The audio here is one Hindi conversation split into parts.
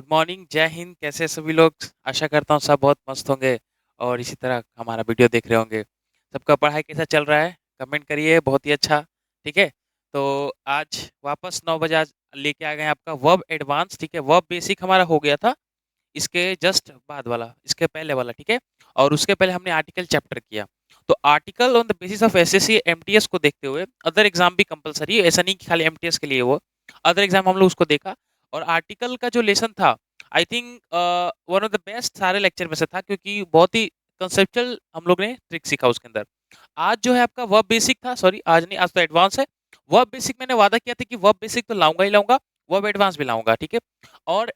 गुड मॉर्निंग, जय हिंद। कैसे हैं सभी लोग? आशा करता हूँ सब बहुत मस्त होंगे और इसी तरह हमारा वीडियो देख रहे होंगे। सबका पढ़ाई कैसा चल रहा है? कमेंट करिए, बहुत ही अच्छा। ठीक है? तो आज वापस 9 बजे आज लेके आ गए हैं आपका वर्ब एडवांस। ठीक है? वर्ब बेसिक हमारा हो गया था, इसके जस्ट बाद वाला, इसके पहले वाला। ठीक है? और उसके पहले हमने आर्टिकल चैप्टर किया। तो article on the basis of SSC MTS को देखते हुए अदर एग्जाम भी कंपलसरी है, ऐसा नहीं कि खाली एमटीएस के लिए वो अदर एग्जाम हम लोग उसको देखा। और आर्टिकल का जो लेसन था, I think one of the best सारे लेक्चर में से था, क्योंकि बहुत ही कंसेप्चुअल हम लोग ने ट्रिक सीखा उसके अंदर। आज जो है आपका वर्ब बेसिक था, सॉरी आज नहीं, आज तो एडवांस है। वर्ब बेसिक मैंने वादा किया था कि वर्ब बेसिक तो लाऊंगा ही लाऊंगा, वर्ब एडवांस भी लाऊंगा। ठीक है? और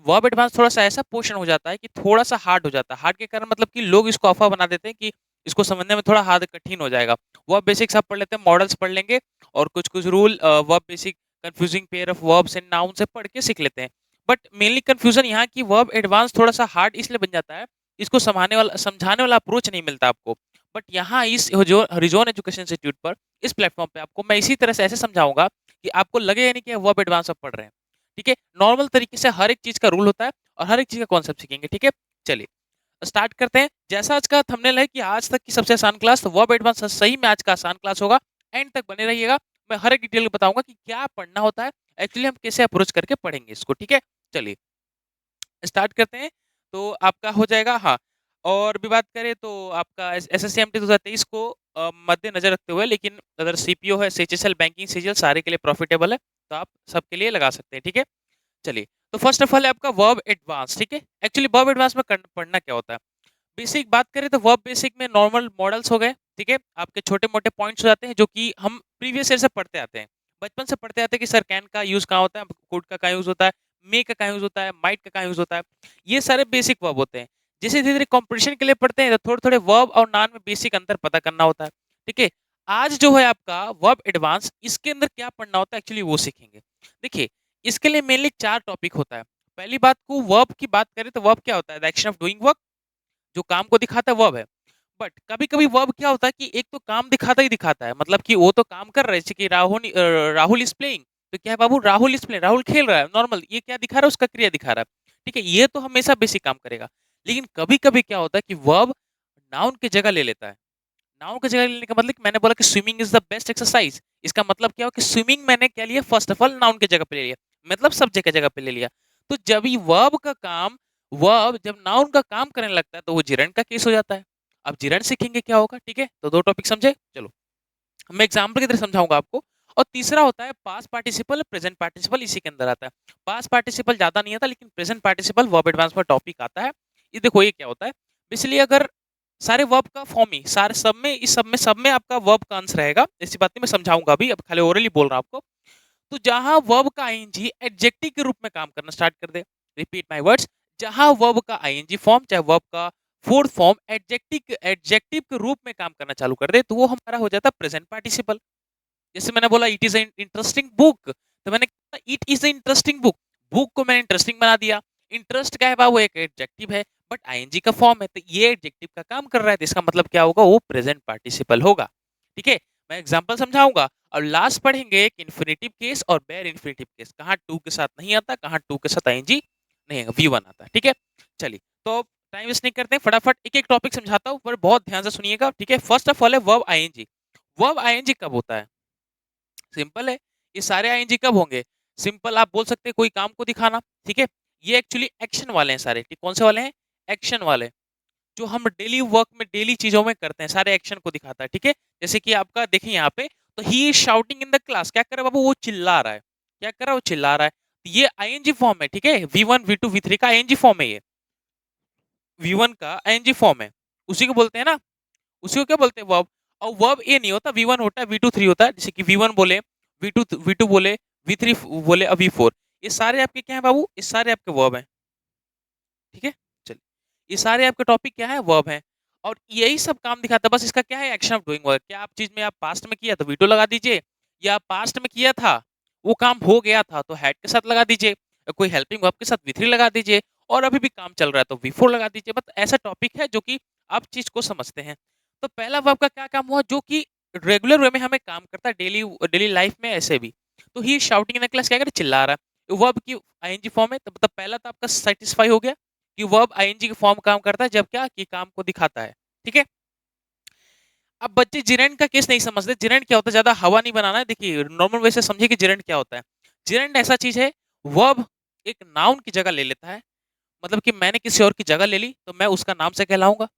वर्ब एडवांस थोड़ा-सा ऐसा पोर्शन हो जाता है कि थोड़ा-सा हार्ड हो जाता है। हार्ड के कारण मतलब कि लोग इसको अफ़वाह बना देते हैं कि इसको समझने में थोड़ा हार्ड कठिन हो जाएगा। वर्ब बेसिक्स आप पढ़ लेते हैं, मॉडल्स पढ़ लेंगे और कुछ-कुछ rule verb basic, confusing pair of verbs and noun से पढ़ के सीख लेते हैं। बट मेनली कन्फ्यूजन यहाँ की वर्ब एडवांस थोड़ा-सा हार्ड इसलिए बन जाता है, इसको समझाने वाला अप्रोच नहीं मिलता आपको। बट यहाँ इस जो हॉरिज़ॉन एजुकेशन इंस्टीट्यूट पर, इस प्लेटफ़ॉर्म पे आपको मैं इसी तरह से ऐसे समझाऊँगा कि आपको लगेगा नहीं कि वर्ब एडवांस आप पढ़ रहे हैं। ठीक है? नॉर्मल तरीके से हर एक चीज़ का रूल होता है और हर एक चीज़ का कॉन्सेप्ट सीखेंगे। ठीक है? चलिए स्टार्ट करते हैं। जैसा आज का थंबनेल है कि आज तक की सबसे आसान क्लास, तो वर्ब एडवांस सही में आज का आसान क्लास होगा। एंड तक बने रहिएगा। मैं हर एक डिटेल बताऊँगा कि क्या पढ़ना होता है, एक्चुअली हम कैसे अप्रोच करके पढ़ेंगे इसको। ठीक है? चलिए स्टार्ट करते हैं। तो आपका हो जाएगा, हाँ। और भी बात करें तो आपका एसएससी-एमटी 2023 को मद्देनज़र रखते हुए, लेकिन अगर सीपीओ है, सीएचएसएल, बैंकिंग, सीजीएल सारे के लिए प्रॉफिटेबल है, तो आप सबके लिए लगा सकते हैं। ठीक है? चलिए, तो फर्स्ट ऑफ ऑल है आपका वर्ब एडवांस। ठीक है? एक्चुअली वर्ब एडवांस में पढ़ना क्या होता है? बेसिक बात करें तो वर्ब बेसिक में नॉर्मल मॉडल्स हो गए। ठीक है? आपके छोटे-मोटे पॉइंट्स हो जाते हैं जो कि हम प्रीवियस ईयर से पढ़ते आते हैं। बचपन से पढ़ते आते हैं कि सर कैन का यूज़ कहाँ होता है, कुड का कहाँ यूज़ होता है, मे का कहाँ यूज़ होता है, माइट का कहाँ यूज़ होता है। ये सारे बेसिक वर्ब होते हैं। जैसे धीरे-धीरे कॉम्पिटिशन के लिए पढ़ते हैं तो थोड़े-थोड़े वर्ब और नाउन में बेसिक अंतर पता करना होता है। ठीक है? आज जो है आपका वर्ब एडवांस, इसके अंदर क्या पढ़ना होता है एक्चुअली वो सीखेंगे। देखिए, इसके लिए मेनली 4 टॉपिक होता है। पहली बात को वर्ब की बात करें तो वर्ब क्या होता है? The action of doing work, जो काम को दिखाता है वर्ब है। बट कभी-कभी वर्ब क्या होता है कि एक तो काम दिखाता ही दिखाता है, मतलब कि वो तो काम कर रहा है, जैसे कि राहुल इज़ प्लेइंग, तो क्या है बाबू, राहुल इज़ प्लेइंग, राहुल खेल रहा है, नॉर्मल। ये क्या दिखा रहा है? उसका क्रिया दिखा रहा है। ठीक है? ये तो हमेशा बेसिक काम करेगा। लेकिन कभी-कभी क्या होता है कि वर्ब नाउन की जगह ले लेता है। नाउन की जगह लेने का मतलब कि मैंने बोला कि swimming is the best exercise. इसका मतलब क्या हुआ कि स्विमिंग मैंने क्या लिया, फर्स्ट ऑफ ऑल नाउन की जगह पे ले लिया, मतलब सब्जेक्ट की जगह पे ले लिया। तो जब ये वर्ब जब नाउन का काम करने लगता है तो वो जिरंड का केस हो जाता है। अब जिरंड सीखेंगे क्या होगा। ठीक है? तो 2 टॉपिक समझे? चलो मैं एग्जाम्पल की तरह समझाऊंगा आपको। और तीसरा होता है पास्ट पार्टिसिपल, प्रेजेंट पार्टिसिपल, इसी के अंदर आता है। पास्ट पार्टिसिपल ज्यादा नहीं आता, लेकिन प्रेजेंट पार्टिसिपल वर्ब एडवांस में टॉपिक आता है। ये देखो ये क्या होता है। इसलिए अगर सारे वर्ब का फॉर्म ही सारे सब में आपका वर्ब का अंश रहेगा, ऐसी बात नहीं, मैं समझाऊंगा अभी, अब खाली ओरली बोल रहा हूं आपको। तो जहां वर्ब का आईएनजी एडजेक्टिव के रूप में काम करना स्टार्ट कर दे, रिपीट माय वर्ड्स, जहां वर्ब का आईएनजी फॉर्म चाहे वर्ब का फोर्थ फॉर्म एडजेक्टिव एडजेक्टिव के रूप में काम करना चालू कर दे, तो वो हमारा हो जाता है प्रेजेंट पार्टिसिपल। जैसे मैंने बोला इट इज इंटरेस्टिंग बुक, तो मैंने कहा it is interesting book, book को मैंने इंटरेस्टिंग बना दिया। इंटरेस्ट क्या है बा, वो एक एडजेक्टिव है, बट आईएनजी का फॉर्म है, तो ये एडजेक्टिव का काम कर रहा है, तो इसका मतलब क्या होगा, वो प्रेजेंट पार्टिसिपल होगा। ठीक है? मैं एग्जांपल समझाऊंगा। और लास्ट पढ़ेंगे एक इन्फिनेटिव केस और बेयर इन्फिनेटिव केस, कहाँ टू के साथ नहीं आता, कहाँ टू के साथ आईएनजी नहीं, वी वन आता है। ठीक है? चलिए, तो टाइम वेस्ट नहीं करते हैं, फटाफट एक एक टॉपिक समझाता हूँ, पर बहुत ध्यान से सुनिएगा। ठीक है? फर्स्ट ऑफ ऑल है वर्ब आईएनजी। वर्ब आईएनजी कब होता है? सिंपल है। ये सारे आईएनजी कब होंगे? सिंपल आप बोल सकते हैं कोई काम को दिखाना। ठीक है? ये एक्चुअली एक्शन वाले हैं सारे। ठीक, कौन से वाले हैं? एक्शन वाले, जो हम डेली वर्क में डेली चीजों में करते हैं, सारे एक्शन को दिखाता है। ठीक है? जैसे कि आपका देखिए यहाँ पे, तो he is shouting in the class, क्या कर रहा है बाबू, वो चिल्ला रहा है। क्या कर रहा है? वो चिल्ला रहा है। ये आईएनजी फॉर्म है। ठीक है? V1 V2 V3 का आईएनजी फॉर्म है ये। V1 का आईएनजी फॉर्म है, उसी को बोलते हैं ना, उसी को क्या बोलते हैं, वर्ब। और वर्ब ए नहीं होता, V1 होता है, V2 3 होता है, जैसे कि V1 बोले, V2 बोले, V3 बोले, और V4। ये सारे आपके क्या है बाबू, ये सारे आपके वर्ब हैं। ठीक है? चलिए, ये सारे आपके टॉपिक क्या है, वर्ब हैं। और यही सब काम दिखाता है, बस इसका क्या है, एक्शन ऑफ डूइंग वर्क। क्या आप चीज में आप पास्ट में किया तो V2 लगा दीजिए, या पास्ट में किया था, वो काम हो गया था तो हैड के साथ लगा दीजिए, या कोई हेल्पिंग वर्ब के साथ V3 लगा दीजिए, और अभी भी काम चल रहा है तो V4 लगा दीजिए। बस ऐसा टॉपिक है जो कि आप चीज को समझते हैं। तो पहला वर्ब का क्या काम हुआ, जो कि रेगुलर वे में हमें काम करता है डेली डेली लाइफ में ऐसे भी। तो ही शाउटिंग इन द क्लास, क्या करे, चिल्ला रहा है। वर्ब की आईएनजी फॉर्म है, तो मतलब पहला तो आपका सैटिस्फाई हो गया कि वर्ब आईएनजी की फॉर्म काम करता है जब क्या कि काम को दिखाता है, ठीक है। अब बच्चे जिरेंड का केस नहीं समझते। जिरेंड क्या होता है, ज्यादा हवा नहीं बनाना है। देखिए नॉर्मल वे से समझिए कि जिरेंड क्या होता है। जिरेंड ऐसा चीज है, वर्ब एक नाउन की जगह ले लेता है। मतलब कि मैंने किसी और की जगह ले ली तो मैं उसका नाम से कहलाऊंगा।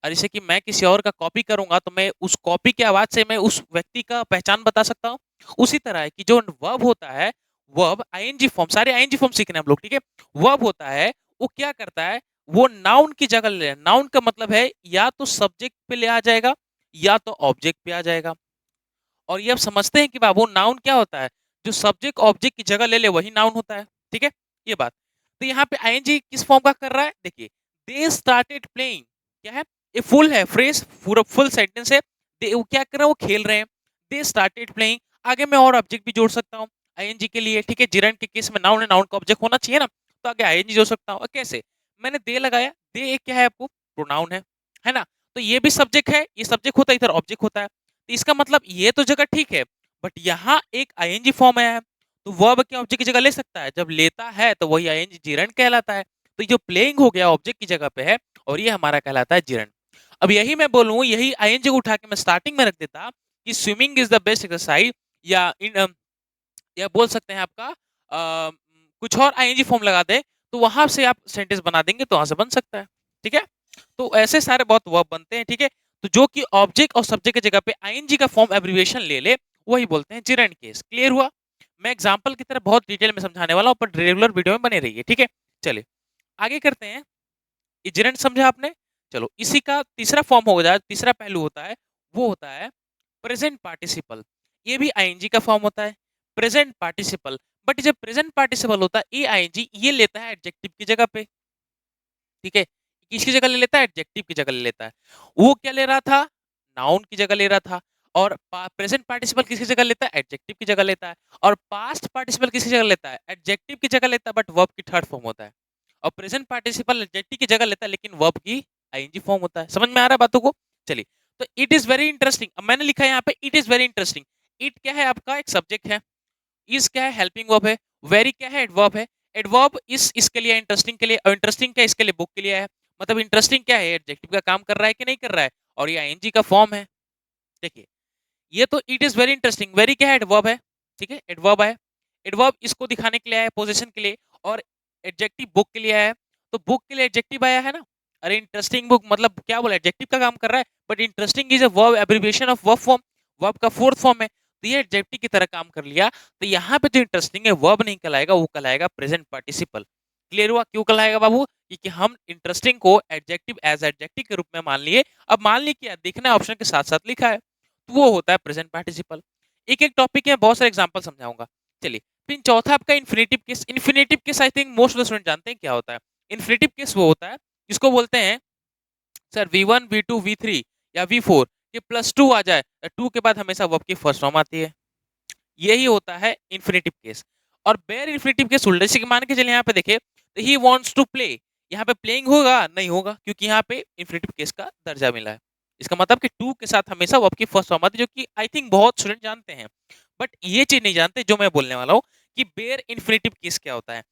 और जैसे कि मैं किसी और का कॉपी करूंगा तो मैं उस कॉपी की आवाज से मैं उस व्यक्ति का पहचान बता सकता हूँ। उसी तरह है कि जो वर्ब होता है, वर्ब आईएनजी फॉर्म, सारे आईएनजी फॉर्म सीखने हैं हम लोग, ठीक है। वर्ब होता है, वो क्या करता है, वो नाउन की जगह ले। नाउन का मतलब है या तो सब्जेक्ट पे ले आ जाएगा या तो ऑब्जेक्ट पे आ जाएगा। और ये आप समझते हैं कि बाबू नाउन क्या होता है, जो सब्जेक्ट ऑब्जेक्ट की जगह ले ले वही नाउन होता है, ठीक है। ये बात। तो यहाँ पे आईएनजी किस फॉर्म का कर रहा है, देखिए दे स्टार्टेड प्लेइंग, क्या है, ये फुल है, फ्रेज पूरा फुल सेंटेंस है। वो क्या कर रहे हैं, वो खेल रहे हैं। दे स्टार्टेड प्लेइंग, आगे मैं और ऑब्जेक्ट भी जोड़ सकता हूँ आईएनजी के लिए, ठीक है। जिरन के केस में नाउन है, नाउन का ऑब्जेक्ट होना चाहिए ना, तो आगे आईएनजी जोड़ सकता हूँ। कैसे, मैंने दे लगाया, दे एक क्या है आपको, प्रोनाउन है ना। तो ये भी सब्जेक्ट है, ये सब्जेक्ट होता है, इधर ऑब्जेक्ट होता है। तो इसका मतलब ये तो जगह ठीक है, बट यहाँ एक आईएनजी फॉर्म है, तो वर्ब क्या ऑब्जेक्ट की जगह ले सकता है, जब लेता है तो वही आईएनजी जिरंड कहलाता है। तो जो प्लेइंग हो गया ऑब्जेक्ट की जगह पे है, और ये हमारा कहलाता है जिरंड। अब यही मैं बोलूं, यही आईएनजी को उठा के मैं स्टार्टिंग में रख देता कि swimming is the best exercise, या इन या बोल सकते हैं आपका कुछ और आईएनजी फॉर्म लगा दे, तो वहां से आप सेंटेंस बना देंगे तो वहां से बन सकता है, ठीक है। तो ऐसे सारे बहुत वर्ब बनते हैं, ठीक है। तो जो कि ऑब्जेक्ट और सब्जेक्ट की जगह पे आईएनजी का फॉर्म एब्रिविएशन ले ले, वही बोलते हैं जिरंड केस। क्लियर हुआ। मैं एग्जांपल की तरह बहुत डिटेल में समझाने वाला हूं, पर रेगुलर वीडियो में बने रहिए, ठीक है। चलिए आगे करते हैं। ये जिरंड समझा आपने। चलो इसी का तीसरा फॉर्म हो जाए, तीसरा पहलू होता है, वो होता है प्रेजेंट पार्टिसिपल। ये भी आईएनजी का फॉर्म होता है, प्रेजेंट पार्टिसिपल। बट जब प्रेजेंट पार्टिसिपल होता है, ए आईएनजी ये लेता है एडजेक्टिव की जगह पे, ठीक है। किसकी जगह ले लेता है, एडजेक्टिव की जगह ले लेता है। वो क्या ले रहा था, नाउन की जगह ले रहा था। और प्रेजेंट पार्टिसिपल किसकी जगह लेता है, एडजेक्टिव की जगह लेता है। और पास्ट पार्टिसिपल किसकी जगह लेता है, एडजेक्टिव की जगह लेता है, बट वर्ब की थर्ड फॉर्म होता है। और प्रेजेंट पार्टिसिपल एडजेक्टिव की जगह लेता है, लेकिन वर्ब की आईएनजी फॉर्म होता है। समझ में आ रहा है बातों को। चलिए, तो इट इज वेरी इंटरेस्टिंग, अब मैंने लिखा है यहाँ पे it is very interesting. It क्या है आपका, एक सब्जेक्ट है। इज क्या है, हेल्पिंग वर्ब है। वेरी क्या है, एडवर्ब है। एडवर्ब इस इसके लिए, इंटरेस्टिंग के लिए, और इंटरेस्टिंग क्या इसके लिए, बुक के लिए है। मतलब इंटरेस्टिंग क्या है, एडजेक्टिव का काम कर रहा है कि नहीं कर रहा है, और ये आईएनजी का फॉर्म है। देखिए ये तो it is very interesting, very क्या है, एडवर्ब है, ठीक है, एडवर्ब है। एडवर्ब इसको दिखाने के लिए है, पोजीशन के लिए। और एडजेक्टिव बुक के लिए है, तो बुक के लिए एडजेक्टिव आया है ना। अरे इंटरेस्टिंग बुक मतलब क्या बोला, एडजेक्टिव का काम कर रहा है, but interesting is a verb abbreviation of verb form, verb का फोर्थ फॉर्म है, तो ये एडजेक्टिव की तरह काम कर लिया। तो यहाँ पे जो इंटरेस्टिंग है वर्ब नहीं कहलाएगा, वो कहलाएगा प्रेजेंट पार्टिसिपल। क्लियर हुआ, क्यों कहलाएगा बाबू, क्योंकि हम इंटरेस्टिंग को एडजेक्टिव एज एडजेक्टिव के रूप में मान लिए। अब मान ली क्या, देखना ऑप्शन के साथ साथ लिखा है, तो वो होता है प्रेजेंट पार्टिसिपल। एक एक टॉपिक है, बहुत सारे एग्जांपल समझाऊंगा। चलिए, फिर चौथा आपका infinitive case. Infinitive case I think most of the student जानते हैं क्या होता है। इन्फिनेटिव केस वो होता है जिसको बोलते हैं सर V1 V2 V3 या V4 ये +2 आ जाए, टू के बाद हमेशा वर्ब की फर्स्ट फॉर्म आती है, यही होता है इन्फिनेटिव केस। और बेयर इन्फिनेटिव केस उल्टा, जैसे कि मान के चलिए यहाँ पे देखे, तो ही वांट्स टू प्ले, यहाँ पे प्लेइंग होगा नहीं होगा, क्योंकि यहाँ पे इन्फिनेटिव केस का दर्जा मिला है। इसका मतलब कि टू के साथ हमेशा वर्ब की फर्स्ट फॉर्म आती है, जो कि आई थिंक बहुत स्टूडेंट जानते हैं। बट ये चीज नहीं जानते जो मैं बोलने वाला हूँ, कि बेयर इन्फिनेटिव केस क्या होता है।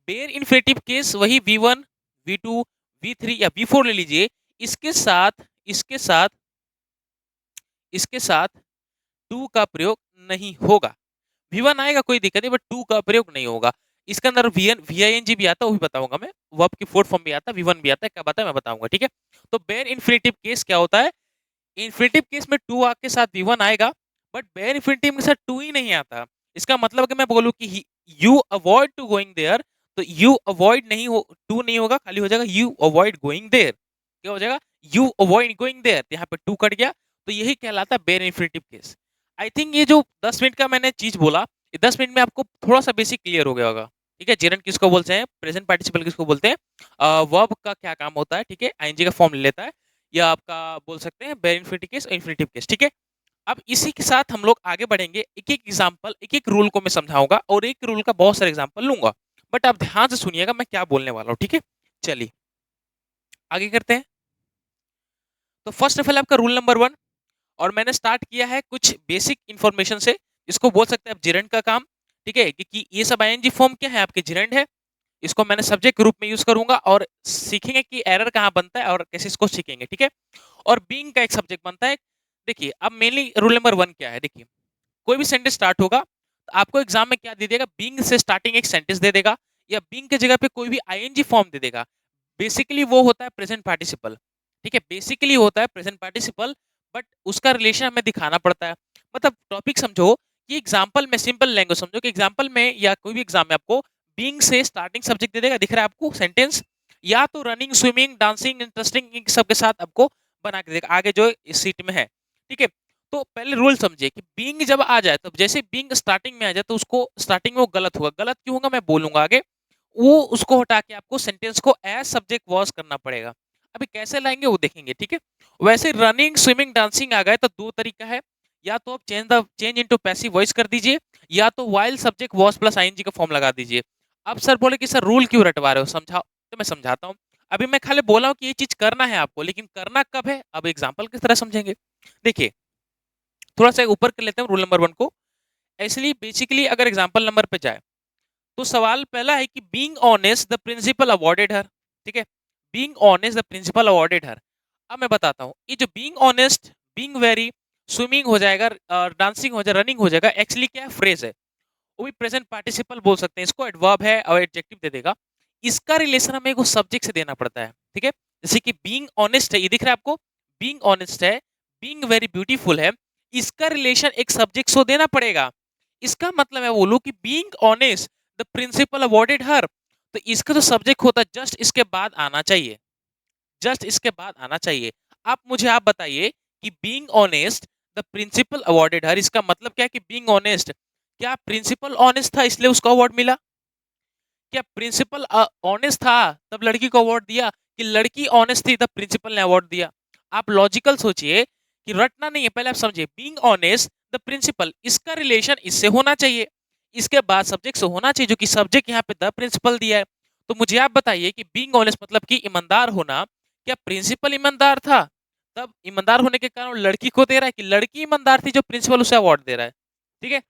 बेयर इन्फिनेटिव केस वही V1 V2 V3 या V4 ले लीजिए, इसके साथ इसके साथ इसके साथ टू का प्रयोग नहीं होगा। V1 आएगा कोई दिक्कत नहीं, बट टू का प्रयोग नहीं होगा। इसके अंदर VING भी आता है, वो भी बताऊंगा मैं। वर्ब की फोर्थ फॉर्म भी आता है, V1 भी आता है, क्या बात है मैं बताऊंगा, ठीक है। तो बेयर इन्फिनेटिव केस क्या होता है, इन्फिनेटिव केस में टू के साथ V1 आएगा, बट बेयर इन्फिनेटिव के साथ टू ही नहीं आता। इसका मतलब कि मैं बोलूं कि you avoid to going there, तो यू अवॉइड नहीं हो, टू नहीं होगा, खाली हो जाएगा यू अवॉइड गोइंग देयर। क्या हो जाएगा, यू अवॉइड गोइंग देयर, यहाँ पे टू कट गया, तो यही कहलाता है bare infinitive case. I think ये जो 10 मिनट का मैंने चीज बोला, ये 10 मिनट में आपको थोड़ा सा बेसिक क्लियर हो गया होगा, ठीक है। जेरंड किसको बोलते हैं, प्रेजेंट पार्टिसिपल किसको बोलते हैं, वर्ब का क्या काम होता है, ठीक है, आईएनजी का फॉर्म ले लेता है, या आपका बोल सकते हैं बेयर इन्फिनेटिव केस और इन्फिनेटिव केस, ठीक है। अब इसी के साथ हम लोग आगे बढ़ेंगे, एक एक एग्जांपल, एक एक रूल को मैं समझाऊंगा, और एक रूल का बहुत सारे एग्जांपल लूंगा। बट आप ध्यान से सुनिएगा मैं क्या बोलने वाला हूँ, ठीक है। चलिए आगे करते हैं। तो फर्स्ट ऑफ ऑल आपका रूल नंबर 1, और मैंने स्टार्ट किया है कुछ बेसिक इंफॉर्मेशन से, इसको बोल सकते हैं आप जिरंड का काम। ठीक है, क्योंकि ये सब आईएनजी फॉर्म क्या है, आपके जेरेंड है। इसको मैंने सब्जेक्ट के रूप में यूज करूंगा और सीखेंगे कि एरर कहाँ बनता है और कैसे इसको सीखेंगे, ठीक है। और बीइंग का एक सब्जेक्ट बनता है। देखिए अब मेनली रूल नंबर 1 क्या है, देखिए कोई भी सेंटेंस स्टार्ट होगा तो आपको एग्जाम में क्या दे देगा, बीइंग से स्टार्टिंग एक सेंटेंस दे देगा या बीइंग की जगह पे कोई भी आईएनजी फॉर्म दे देगा। बेसिकली वो होता है प्रेजेंट पार्टिसिपल, ठीक है, बेसिकली होता है प्रेजेंट पार्टिसिपल, बट उसका रिलेशन हमें दिखाना पड़ता है। मतलब टॉपिक समझो कि एग्जाम्पल में, सिंपल लैंग्वेज समझो कि एग्जाम्पल में या कोई भी एग्जाम में आपको बीइंग से स्टार्टिंग सब्जेक्ट दे देगा, दिख रहा है आपको सेंटेंस, या तो रनिंग, स्विमिंग, डांसिंग, इंटरेस्टिंग, इन सब के साथ आपको बना के देगा आगे जो इस सीट में है, ठीक है। तो पहले रूल समझिए कि बीइंग जब आ जाए तो जैसे बीइंग स्टार्टिंग में आ जाए तो उसको स्टार्टिंग में वो गलत होगा, गलत क्यों होगा मैं बोलूंगा आगे। वो उसको हटा के आपको सेंटेंस को एज सब्जेक्ट वॉज करना पड़ेगा। अभी कैसे लाएंगे वो देखेंगे, ठीक है। वैसे रनिंग, स्विमिंग, डांसिंग आ गए तो दो तरीका है, या तो आप चेंज इनटू पैसिव वॉइस कर दीजिए, या तो while subject was plus ING का फॉर्म लगा दीजिए। अब सर बोले कि सर रूल क्यों रटवा रहे हो, समझाओ, तो मैं समझाता हूँ। अभी मैं खाली बोला हूँ कि ये चीज करना है आपको, लेकिन करना कब है अब एग्जाम्पल किस तरह समझेंगे। देखिए थोड़ा सा ऊपर कर लेते हैं रूल नंबर 1 को। इसलिए बेसिकली अगर एग्जाम्पल नंबर पे जाए तो सवाल पहला है कि being honest the principal awarded her, ठीक है, being honest the principal awarded her. अब मैं बताता हूँ ये जो being honest, being very, swimming हो जाएगा, डांसिंग हो जाएगा, रनिंग हो जाएगा, एक्चुअली क्या है, फ्रेज है, वो भी प्रेजेंट पार्टिसिपल बोल सकते हैं इसको, एडवर्ब है और एडजेक्टिव दे देगा। इसका रिलेशन हमें को सब्जेक्ट से देना पड़ता है, ठीक है। जैसे कि बीइंग ऑनेस्ट है, ये दिख रहा है आपको, बीइंग ऑनेस्ट है, बीइंग वेरी ब्यूटीफुल है, इसका रिलेशन एक सब्जेक्ट से देना पड़ेगा। इसका मतलब मैं बोलूं कि being honest the principal awarded her, तो इसका जो सब्जेक्ट होता है जस्ट इसके बाद आना चाहिए, जस्ट इसके बाद आना चाहिए। आप बताइए कि being honest the principal awarded her, इसका मतलब क्या है कि बीइंग ऑनेस्ट, क्या प्रिंसिपल ऑनेस्ट था इसलिए उसको अवार्ड मिला, क्या प्रिंसिपल ऑनेस्ट था तब लड़की को अवार्ड दिया, कि लड़की ऑनेस्ट थी तब प्रिंसिपल ने अवार्ड दिया। आप लॉजिकल सोचिए कि रटना नहीं है, पहले आप समझिए बीइंग ऑनेस्ट द प्रिंसिपल, इसका रिलेशन इससे होना चाहिए, इसके बाद सब्जेक्ट से होना चाहिए, जो कि सब्जेक्ट यहाँ पे द प्रिंसिपल दिया है। तो मुझे आप बताइए कि बीइंग ऑनेस्ट मतलब कि ईमानदार होना, क्या प्रिंसिपल ईमानदार था तब ईमानदार होने के कारण लड़की को दे रहा है, कि लड़की ईमानदार थी जो प्रिंसिपल उसे अवार्ड दे रहा है, ठीक है।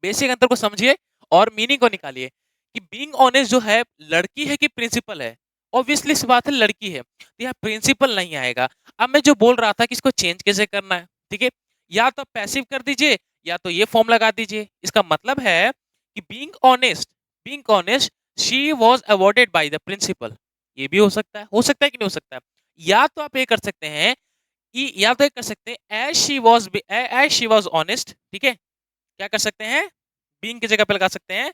बेसिक अंतर को समझिए और मीनिंग को निकालिए कि बीइंग ऑनेस्ट जो है लड़की है कि प्रिंसिपल है, ऑब्वियसली इस बात है लड़की है, तो यहाँ प्रिंसिपल नहीं आएगा। अब मैं जो बोल रहा था कि इसको चेंज कैसे करना है, ठीक है, या तो पैसिव कर दीजिए या तो ये फॉर्म लगा दीजिए। इसका मतलब है कि being honest she was awarded by the principal, ये भी हो सकता है कि नहीं हो सकता है। या तो आप ये कर सकते हैं या तो ये कर सकते हैं एज शी वाज ऑनेस्ट, ठीक है, क्या कर सकते हैं, बीइंग की जगह पे लगा सकते हैं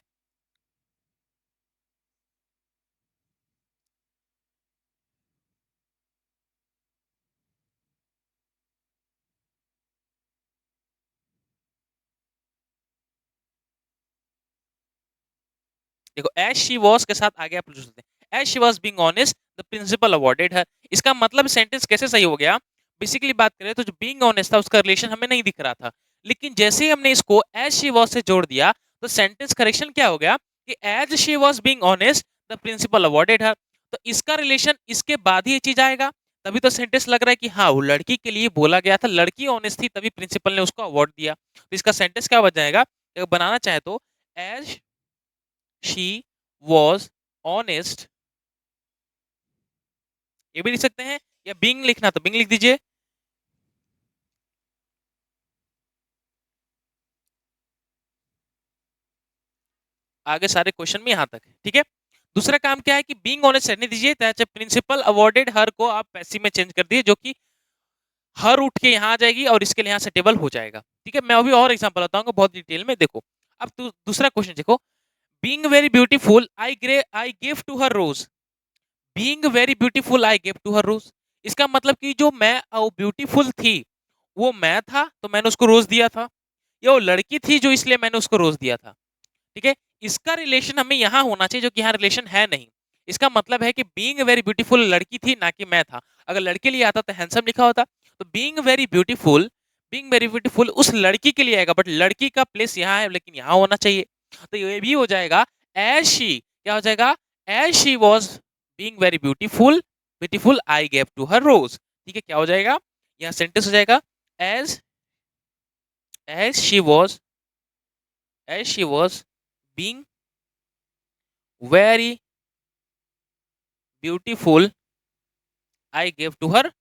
देखो एज शी वॉज के साथ आगे आप पूछ सकते हैं as she was being honest the principal awarded है। इसका मतलब सेंटेंस कैसे सही हो गया, बेसिकली बात करें तो जो बीइंग ऑनेस्ट था उसका रिलेशन हमें नहीं दिख रहा था, लेकिन जैसे ही हमने इसको एज शी वॉज से जोड़ दिया तो सेंटेंस करेक्शन क्या हो गया कि as she was being honest the principal awarded her. तो इसका रिलेशन इसके बाद ही ये चीज आएगा, तभी तो सेंटेंस लग रहा है कि हाँ वो लड़की के लिए बोला गया था, लड़की ऑनेस्ट थी तभी प्रिंसिपल ने उसको अवार्ड दिया। तो इसका सेंटेंस क्या बन जाएगा, अगर बनाना चाहे तो एज शी वॉज ऑनेस्ट, ये भी लिख सकते हैं, या बीइंग लिखना तो बीइंग लिख दीजिए। आगे सारे क्वेश्चन में यहां तक है, ठीक है। दूसरा काम क्या है कि बीइंग ऑनेस्ट रहने दीजिए, प्रिंसिपल अवॉर्डेड हर को आप पैसिव में चेंज कर दिए, जो कि हर उठ के यहाँ आ जाएगी और इसके लिए यहाँ से टेबल हो जाएगा, ठीक है। मैं अभी और एग्जांपल बताऊंगा बहुत डिटेल में, देखो। अब दूसरा क्वेश्चन देखो, being very beautiful I give to her rose, being very beautiful I give to her rose, इसका मतलब कि जो मैं ब्यूटीफुल थी वो मैं था तो मैंने उसको रोज दिया था, या वो लड़की थी जो इसलिए मैंने उसको रोज दिया था, ठीक है। इसका रिलेशन हमें यहाँ होना चाहिए जो कि यहाँ रिलेशन है नहीं। इसका मतलब है कि बीइंग वेरी ब्यूटीफुल लड़की थी ना कि मैं था, अगर लड़के लिए आता तो हैंडसम लिखा होता, तो बीइंग वेरी ब्यूटीफुल उस लड़की के लिए आएगा, बट लड़की का प्लेस यहाँ है लेकिन यहाँ होना चाहिए, तो ये भी हो जाएगा एज शी, क्या हो जाएगा, as she was being very beautiful I gave to her rose, ठीक है, क्या हो जाएगा, यहाँ सेंटेंस हो जाएगा as as she was being very beautiful I give to her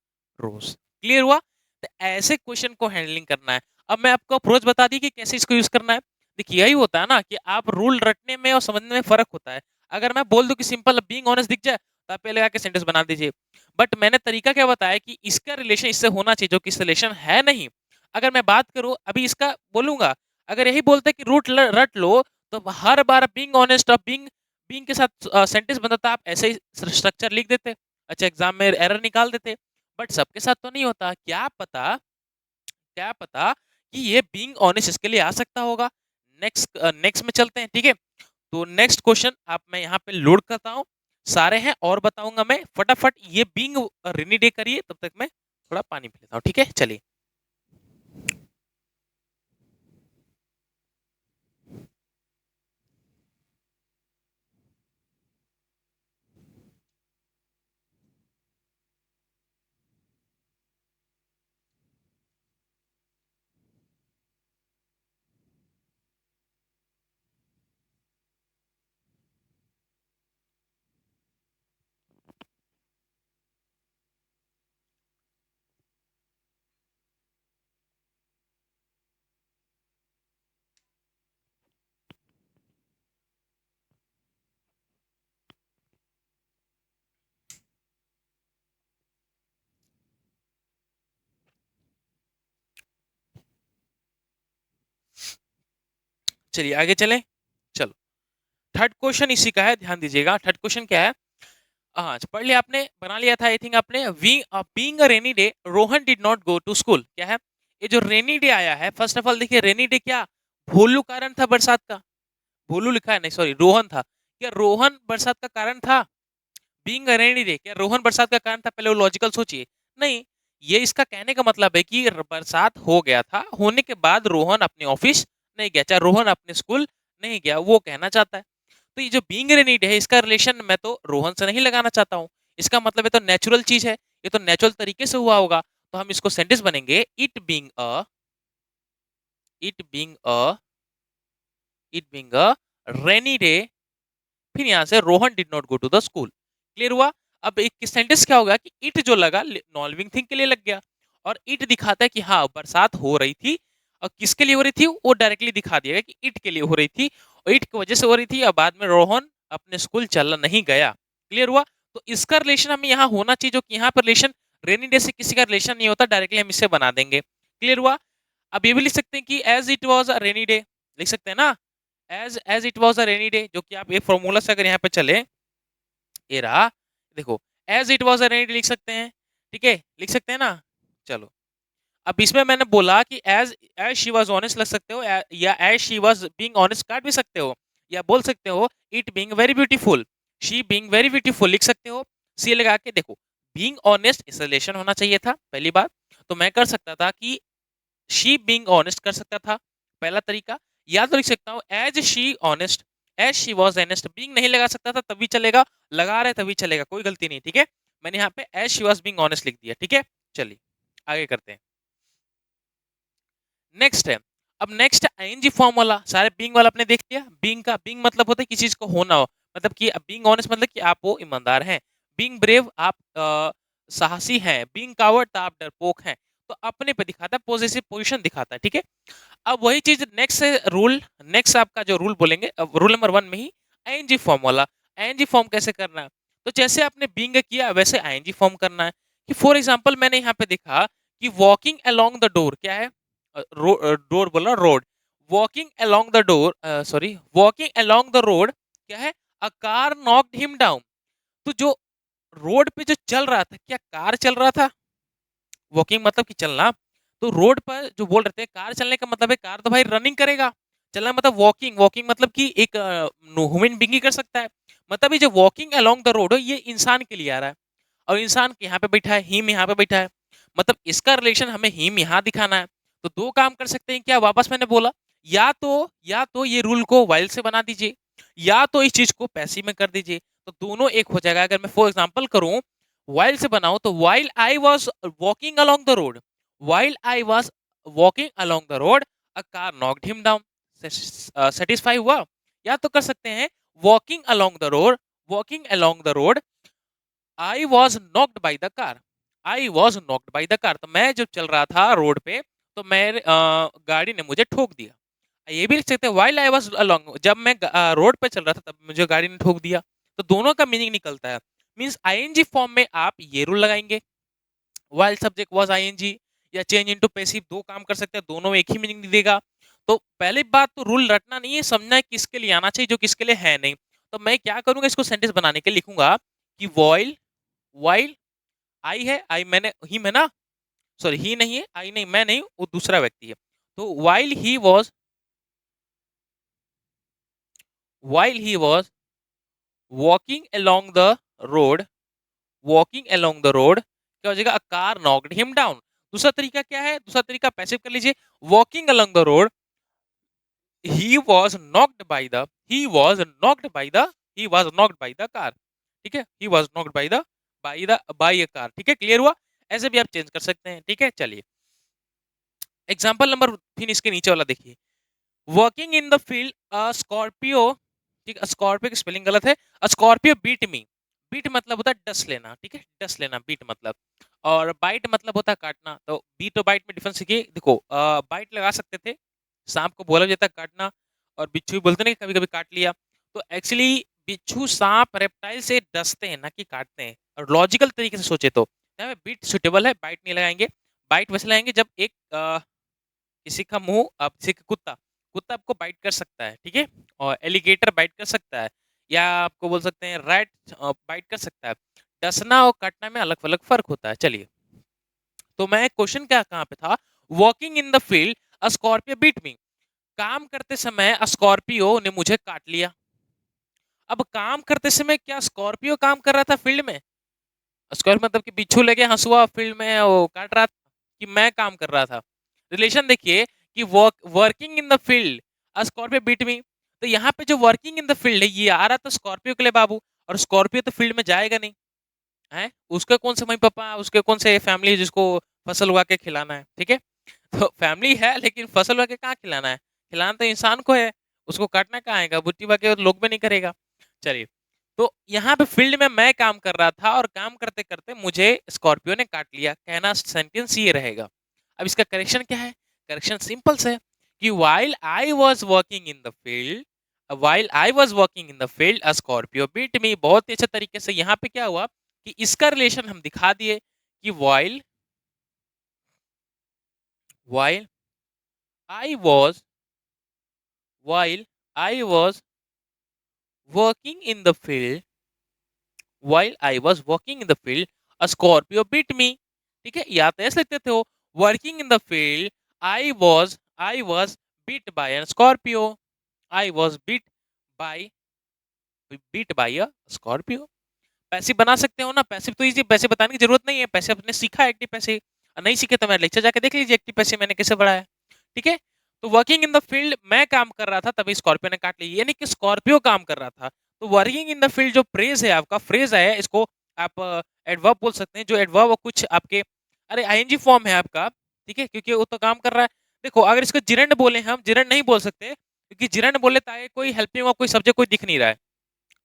rose. Clear हुआ? तो ऐसे क्वेश्चन को हैंडलिंग करना है। अब मैं आपको अप्रोच बता दी कि कैसे इसको यूज करना है। देखिए यही होता है ना कि आप रूल रटने में और समझने में फर्क होता है। अगर मैं बोल दूं कि सिंपल बीइंग ऑनेस्ट दिख जाए तो आप पहले आके सेंटेंस बना दीजिए। बट मैंने तरीका क्या बताया कि इसका रिलेशन इससे होना चाहिए जो कि रिलेशन है नहीं। अगर मैं बात करूं अभी इसका बोलूंगा, अगर यही बोलते कि रूट रट लो तो हर बार बीइंग ऑनेस्ट और बीइंग बीइंग के साथ सेंटेंस बनता, आप ऐसे ही स्ट्रक्चर लिख देते, अच्छा एग्जाम में एरर निकाल देते। बट सबके साथ तो नहीं होता। क्या पता कि ये बीइंग ऑनेस्ट इसके लिए आ सकता होगा। नेक्स्ट में चलते हैं, ठीक है। तो नेक्स्ट क्वेश्चन आप मैं यहाँ पे लोड करता हूँ, सारे हैं और बताऊंगा मैं फटाफट। ये बीइंग रेनी डे करिए, तब तक मैं थोड़ा पानी पी लेता हूँ, ठीक है। चलिए चलिए आगे चलें। चलो थर्ड क्वेश्चन इसी का है, ध्यान दीजिएगा। थर्ड क्वेश्चन क्या है? हाँ पढ़ लिया आपने, बना लिया था आई थिंक आपने। Being a rainy day Rohan did not go to school. क्या है ये जो रेनी डे आया है? फर्स्ट ऑफ ऑल देखिए रेनी डे क्या भोलू कारण था बरसात का? भोलू लिखा है, नहीं सॉरी रोहन था। क्या रोहन बरसात का कारण था? बीइंग अ रेनी डे क्या रोहन बरसात का कारण था? पहले वो लॉजिकल सोचिए। नहीं, ये इसका कहने का मतलब है कि बरसात हो गया था, होने के बाद रोहन अपने ऑफिस नहीं गया, चाहे रोहन अपने स्कूल नहीं गया, वो कहना चाहता है। तो ये जो बीइंग रेनी डे है इसका रिलेशन मैं तो रोहन से नहीं लगाना चाहता हूँ। इसका मतलब है तो नेचुरल चीज है, ये तो नेचुरल तरीके से हुआ होगा। तो हम इसको सेंटेंस बनेंगे it being a rainy day, फिर यहाँ से Rohan did not go to the school. Clear हुआ? अब एक सेंटेंस क्या होगा कि इट जो लगा नॉन लिविंग थिंग के लिए लग गया, और इट दिखाता है कि हाँ बरसात हो रही थी। और किसके लिए हो रही थी वो डायरेक्टली दिखा दिया कि इट के लिए हो रही थी, और इट की वजह से हो रही थी। और बाद में रोहन अपने स्कूल चल नहीं गया। क्लियर हुआ? तो इसका रिलेशन हमें यहाँ होना चाहिए, जो कि यहाँ पर रिलेशन रेनी डे से किसी का रिलेशन नहीं होता, डायरेक्टली हम इसे बना देंगे। क्लियर हुआ? अब ये भी लिख सकते हैं कि as it was a rainy day, लिख सकते हैं ना, as it was a rainy day, जो कि आप ये फॉर्मूला से अगर यहाँ पे चले, ये रहा देखो, as it was a rainy day लिख सकते हैं, ठीक है, लिख सकते हैं ना। चलो अब इसमें मैंने बोला कि as as she was honest लग सकते हो, या as she was being honest काट भी सकते हो, या बोल सकते हो it being very beautiful, she being very beautiful लिख सकते हो। सी लगा के देखो, बीइंग ऑनेस्ट इस रिलेशन होना चाहिए था पहली बात। तो मैं कर सकता था कि शी बीइंग ऑनेस्ट कर सकता था, पहला तरीका। या तो लिख सकता हूँ as she honest, as she was honest, being नहीं लगा सकता था तब भी चलेगा, लगा रहे तभी चलेगा, कोई गलती नहीं, ठीक है। मैंने यहाँ पे as she was being honest लिख दिया, ठीक है। चलिए आगे करते हैं। नेक्स्ट है, अब नेक्स्ट आईएनजी फॉर्म वाला, सारे बीइंग वाला आपने देख लिया। बीइंग का बीइंग मतलब होता है किसी चीज को होना हो, मतलब कि बीइंग ऑनेस्ट मतलब कि आप वो ईमानदार हैं। बीइंग ब्रेव आप साहसी हैं। बीइंग कावर्ड तो आप डरपोक हैं। तो अपने पे दिखाता है, पॉजिटिव पोजीशन दिखाता है, ठीक है। अब वही चीज नेक्स्ट रूल, नेक्स्ट आपका जो रूल बोलेंगे, अब रूल नंबर 1 में ही आईएनजी फॉर्म वाला। आईएनजी फॉर्म कैसे करना है? तो जैसे आपने बीइंग किया वैसे आईएनजी फॉर्म करना है। कि फॉर एग्जांपल मैंने यहाँ पे देखा कि वॉकिंग अलोंग द डोर, क्या है, डोर बोला road, walking along the door, sorry walking along the road, क्या है, a car knocked him down. तो जो रोड पे जो चल रहा था, क्या कार चल रहा था? वॉकिंग मतलब कि चलना। तो रोड पर जो बोल रहे थे कार चलने का मतलब है कार तो भाई रनिंग करेगा, चलना मतलब वॉकिंग, वॉकिंग मतलब कि एक ह्यूमन बीइंग ही कर सकता है। मतलब ये जो वॉकिंग अलोंग द रोड है ये इंसान के लिए आ रहा है, और इंसान यहाँ पे बैठा है, हिम यहाँ पे बैठा है, मतलब इसका रिलेशन हमें हिम यहाँ दिखाना है। तो दो काम कर सकते हैं, क्या वापस मैंने बोला, या तो ये रूल को वाइल से बना दीजिए, या तो इस चीज को पैसिव में कर दीजिए, तो दोनों एक हो जाएगा। अगर मैं फॉर एग्जांपल करूं, वाइल से बनाओ तो while I was walking along the road, while I was walking along the road, a car knocked him down. Satisfy हुआ? या तो कर सकते हैं walking along the road, walking along the road I was knocked by the car, I was knocked by the car, तो मैं जब चल रहा था रोड पे तो मेरे गाड़ी ने मुझे ठोक दिया। ये भी लिख सकते हैं व्हाइल आई वाज अलोंग, जब मैं रोड पे चल रहा था तब मुझे गाड़ी ने ठोक दिया। तो दोनों का मीनिंग निकलता है। मींस आईएनजी फॉर्म में आप ये रूल लगाएंगे, व्हाइल सब्जेक्ट वाज आईएनजी या चेंज इनटू पैसिव, दो काम कर सकते हैं, दोनों एक ही मीनिंग देगा। तो पहली बात तो रूल रटना नहीं है, समझना है किसके लिए आना चाहिए जो किसके लिए है नहीं। तो मैं क्या करूंगा, इसको सेंटेंस बनाने के लिए लिखूंगा कि व्हाइल, व्हाइल आई है, आई मैंने ही में ना, सॉरी ही नहीं है, आई नहीं, मैं नहीं, वो दूसरा व्यक्ति है। तो while he was walking along the road, walking along the road क्या हो जाएगा, a car knocked him down। दूसरा तरीका क्या है, दूसरा तरीका पैसिव कर लीजिए, walking along the road he was knocked by the, he was knocked by the, he was knocked by the car। ठीक है, he was knocked by the, by a car। ठीक है, क्लियर हुआ। ऐसे भी आप चेंज कर सकते हैं। ठीक है, चलिए एग्जाम्पल नंबर 3 इसके नीचे वाला देखिए, working in the field a Scorpio, ठीक है, स्कॉर्पियो की स्पेलिंग गलत है, अ स्कॉर्पियो बीट मी, बीट मतलब होता है डस लेना, ठीक है, डस लेना बीट मतलब, और बाइट मतलब होता है काटना। तो बीट और बाइट में डिफरेंस देखिए, देखो बाइट लगा सकते थे, सांप को बोला जाता है काटना, और बिच्छू भी बोलते हैं कभी कभी काट लिया। तो एक्चुअली बिच्छू सांप रेप्टाइल से डसते हैं ना कि काटते हैं, और लॉजिकल तरीके से सोचे तो बीट सुटेबल है, बाइट नहीं लगाएंगे। बाइट वैसे लगाएंगे जब एक किसी का मुंह, आप किसी का कुत्ता, कुत्ता आपको बाइट कर सकता है, ठीक है, और एलिगेटर बाइट कर सकता है, या आपको बोल सकते हैं रैट बाइट कर सकता है। डसना और काटना में अलग अलग फर्क होता है। चलिए, तो मैं क्वेश्चन क्या कहाँ पे था, walking in the field a scorpio beat me, काम करते समय स्कॉर्पियो ने मुझे काट लिया। अब काम करते समय क्या स्कॉर्पियो काम कर रहा था फील्ड में, स्क्वायर मतलब कि बिच्छू लगे हंसुआ फील्ड में वो काट रहा था, कि मैं काम कर रहा था। रिलेशन देखिए कि working in the field scorpio beat me, तो यहाँ पे जो वर्किंग इन द फील्ड है ये आ रहा था स्कॉर्पियो के लिए बाबू, और स्कॉर्पियो तो फील्ड में जाएगा नहीं है, उसके कौन से मम्मी पापा, उसके कौन से फैमिली जिसको फसल उगा के खिलाना है, ठीक है। तो फैमिली है लेकिन फसल उगा के कहाँ खिलाना है, खिलाना तो इंसान को है, उसको काटना कहाँ आएगा, बुट्टी बाके लोग भी नहीं करेगा। चलिए, तो यहाँ पे फील्ड में मैं काम कर रहा था और काम करते करते मुझे स्कॉर्पियो ने काट लिया, कहना सेंटेंस ये रहेगा। अब इसका करेक्शन क्या है, करेक्शन सिंपल है कि while I was working in the field, while I was working in the field a Scorpio beat me। बहुत ही अच्छे तरीके से यहाँ पे क्या हुआ कि इसका रिलेशन हम दिखा दिए कि while I was while I was working in the field, while I was working in the field a Scorpio beat me। ठीक है, या तो ऐसे लिखते थे वो, working in the field I was beat by a Scorpio, I was by beat by a Scorpio। Passive बना सकते हो ना, पैसिव तो इजी, पैसे बताने की जरूरत नहीं है, पैसे आपने सीखा एक्टिव पैसे, नहीं सीखे तो मेरा लेक्चर जाके देख लीजिए एक्टिव पैसे मैंने कैसे बढ़ाया। ठीक है, तो वर्किंग इन द फील्ड मैं काम कर रहा था तभी स्कॉर्पियो ने काट ली, यानी कि स्कॉर्पियो काम कर रहा था। तो वर्किंग इन द फील्ड जो फ्रेज है आपका, फ्रेज है, इसको आप एडवर्ब बोल सकते हैं, जो एडवर्ब कुछ आपके, अरे आईएनजी फॉर्म है आपका, ठीक है, क्योंकि वो तो काम कर रहा है। देखो अगर इसको जिरंड बोले, हम जिरंड नहीं बोल सकते क्योंकि जिरंड बोले तो आगे कोई हेल्पिंग और कोई सब्जेक्ट कोई दिख नहीं रहा है,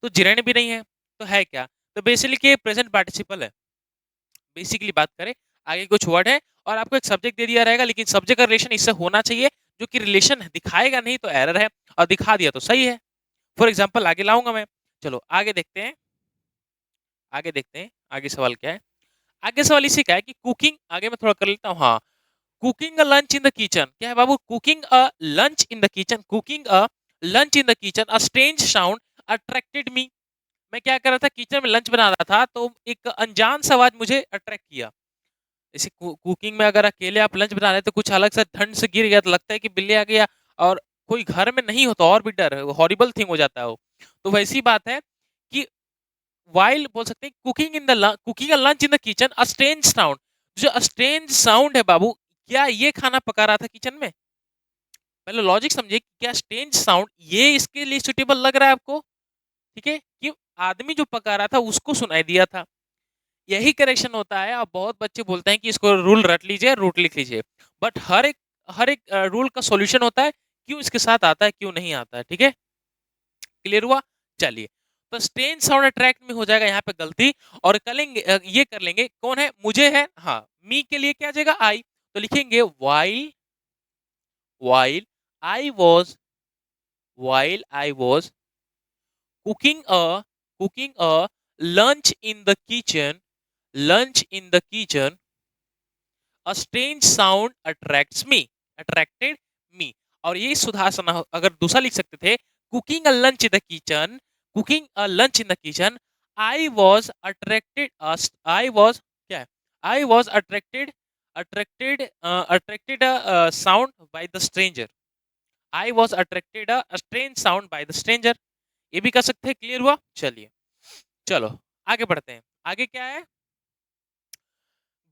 तो जिरंड भी नहीं है, तो है क्या, तो बेसिकली प्रेजेंट पार्टिसिपल है। बेसिकली बात करें, आगे कुछ वर्ड है और आपको एक सब्जेक्ट दे दिया रहेगा, लेकिन सब्जेक्ट का रिलेशन इससे होना चाहिए, जो कि रिलेशन दिखाएगा नहीं तो एरर है, और दिखा दिया तो सही है। फॉर एग्जाम्पल आगे लाऊंगा मैं। चलो आगे देखते हैं, आगे देखते हैं आगे सवाल क्या है। आगे सवाल इसी का है कि कुकिंग, आगे मैं थोड़ा कर लेता हूँ, हाँ, cooking a lunch in the kitchen, क्या है बाबू, cooking a lunch in the kitchen, cooking a lunch in the kitchen a strange sound attracted me. मैं क्या कर रहा था, किचन में लंच बना रहा था, तो एक अनजान सा आवाज मुझे अट्रैक्ट किया। जैसे कुकिंग में अगर अकेले आप लंच बना रहे तो कुछ अलग से ठंड से गिर गया तो लगता है कि बिल्ली आ गया, और कोई घर में नहीं हो तो और भी डर, हॉरिबल थिंग हो जाता है वो। तो वैसी बात है कि वाइल बोल सकते हैं cooking in the cooking a lunch in the kitchen a strange sound, जो स्ट्रेंज साउंड है बाबू, क्या ये खाना पका रहा था किचन में, पहले लॉजिक समझिए, क्या स्ट्रेंज साउंड ये इसके लिए सुटेबल लग रहा है आपको, ठीक है, कि आदमी जो पका रहा था उसको सुनाई दिया था। यही करेक्शन होता है, और बहुत बच्चे बोलते हैं कि इसको रूल रट लीजिए, रूट लिख लीजिए, बट हर एक रूल का सॉल्यूशन होता है, क्यों इसके साथ आता है क्यों नहीं आता है, ठीक है। क्लियर हुआ? चलिए, तो स्ट्रेंज साउंड अट्रैक्ट में हो जाएगा यहाँ पे गलती, और करेंगे ये कर लेंगे, कौन है? मुझे है, हाँ, मी के लिए क्या आ जाएगा? आई। तो लिखेंगे while I was while I was cooking a cooking a lunch in the kitchen, a strange sound attracted me। और ये सुधार अगर दूसरा लिख सकते थे, cooking a lunch in the kitchen, cooking a lunch in the kitchen, I was attracted, I was क्या है, I was attracted sound by the stranger, I was attracted a strange sound by the stranger. ये भी कर सकते हैं। क्लियर हुआ? चलिए, चलो आगे बढ़ते हैं। आगे क्या है?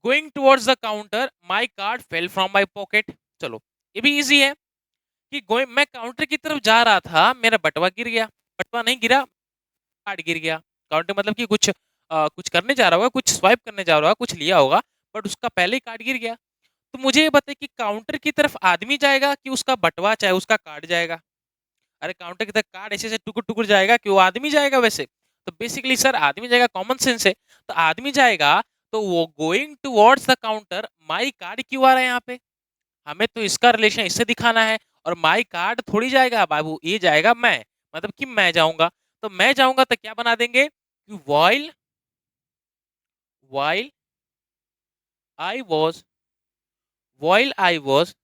Going towards the counter my card fell from my pocket. चलो, ये भी इजी है कि गोइंग, मैं काउंटर की तरफ जा रहा था, मेरा बटवा गिर गया, बटवा नहीं गिरा, कार्ड गिर गया। काउंटर मतलब कि कुछ करने जा रहा होगा, कुछ स्वाइप करने जा रहा होगा, कुछ लिया होगा, बट उसका पहले ही कार्ड गिर गया। तो मुझे ये बताइए कि काउंटर की तरफ आदमी जाएगा कि उसका बटवा चाहे उसका कार्ड जाएगा? अरे काउंटर की तरफ कार्ड ऐसे ऐसे टुकुर टुकुर जाएगा कि वो आदमी जाएगा वैसे? तो बेसिकली सर आदमी जाएगा, कॉमन सेंस है। तो आदमी जाएगा, तो वो going towards the counter, my card क्यों आ रहा है यहाँ पे? हमें तो इसका रिलेशन इससे दिखाना है, और माई कार्ड थोड़ी जाएगा बाबू, ये जाएगा मैं, मतलब कि मैं जाऊंगा। तो मैं जाऊंगा तो क्या बना देंगे कि while I was while I was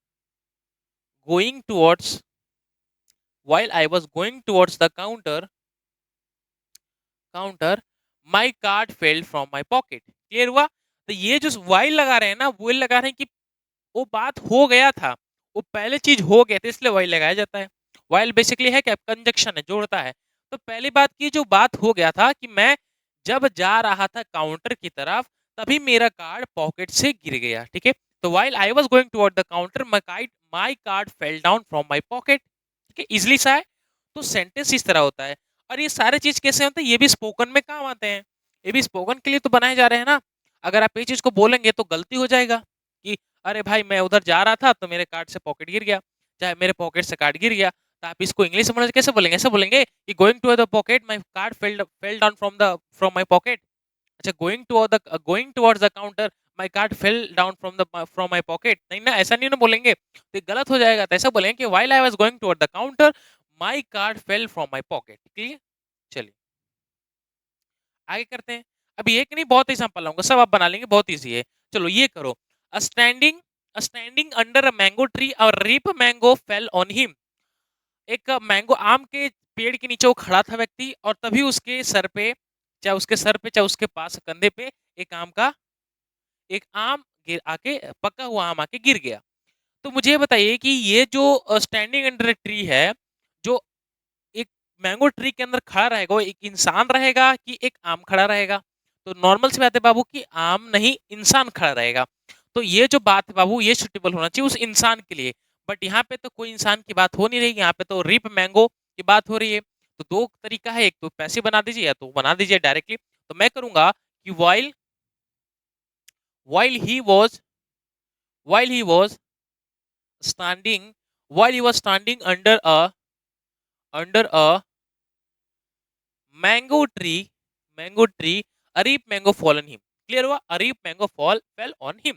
going towards while I was going towards the counter my card fell from my pocket। Clear हुआ? तो ये जो while लगा रहे हैं ना, वो लगा रहे हैं कि वो बात हो गया था, वो पहले चीज हो गया था, इसलिए while लगाया जाता है। while बेसिकली है क्या? कंजक्शन है, जोड़ता है। तो पहली बात की जो बात हो गया था कि मैं जब जा रहा था काउंटर की तरफ, तभी मेरा कार्ड पॉकेट से गिर गया। ठीक है, तो while I was going toward the counter my card fell down from my pocket। ठीक है, इजली सा है। तो सेंटेंस इस तरह होता है। और ये सारे चीज कैसे होते हैं? ये भी स्पोकन में काम आते हैं, ये भी स्पोकन के लिए तो बनाए जा रहे हैं ना। अगर आप ये चीज को बोलेंगे तो गलती हो जाएगा कि अरे भाई मैं उधर जा रहा था तो मेरे कार्ड से पॉकेट गिर गया, चाहे मेरे पॉकेट से कार्ड गिर गया। तो आप इसको इंग्लिश में कैसे बोलेंगे? ऐसे बोलेंगे कि going to the pocket my card fell down from my pocket. अच्छा, going towards the counter my card fell down from my pocket, नहीं ना, ऐसा नहीं ना बोलेंगे, तो ये गलत हो जाएगा। तो ऐसा बोलेंगे कि while I was going toward the counter my card fell from my pocket. Clear? चलिए आगे करते हैं। अभी एक नहीं, बहुत एग्जांपल लाऊंगा, सब आप बना लेंगे, बहुत इजी है। चलो ये करो, standing under a mango tree और ripe mango fell on him. एक मैंगो आम के पेड़ के नीचे वो खड़ा था व्यक्ति, और तभी उसके सर पे, चाहे उसके पास कंधे पे एक आम गिर आके, पका हुआ आम आके गिर गया। तो मुझे बताइए कि ये जो स्टैंडिंग अंडर ट्री है, जो एक मैंगो ट्री के अंदर खड़ा रहेगा, वो एक इंसान रहेगा कि एक आम खड़ा रहेगा? तो नॉर्मल सी बात है बाबू कि आम नहीं, इंसान खड़ा रहेगा। तो ये जो बात है बाबू, ये सुटेबल होना चाहिए उस इंसान के लिए। बट यहाँ पे तो कोई इंसान की बात हो नहीं रही, यहाँ पे तो रिप मैंगो की बात हो रही है। तो दो तरीका है, एक तो पैसे बना दीजिए या तो बना दीजिए डायरेक्टली। तो मैं करूंगा कि while he was while he was standing while he was standing under a mango tree a reap mango fall on him। Clear हुआ? a reap mango fell on him।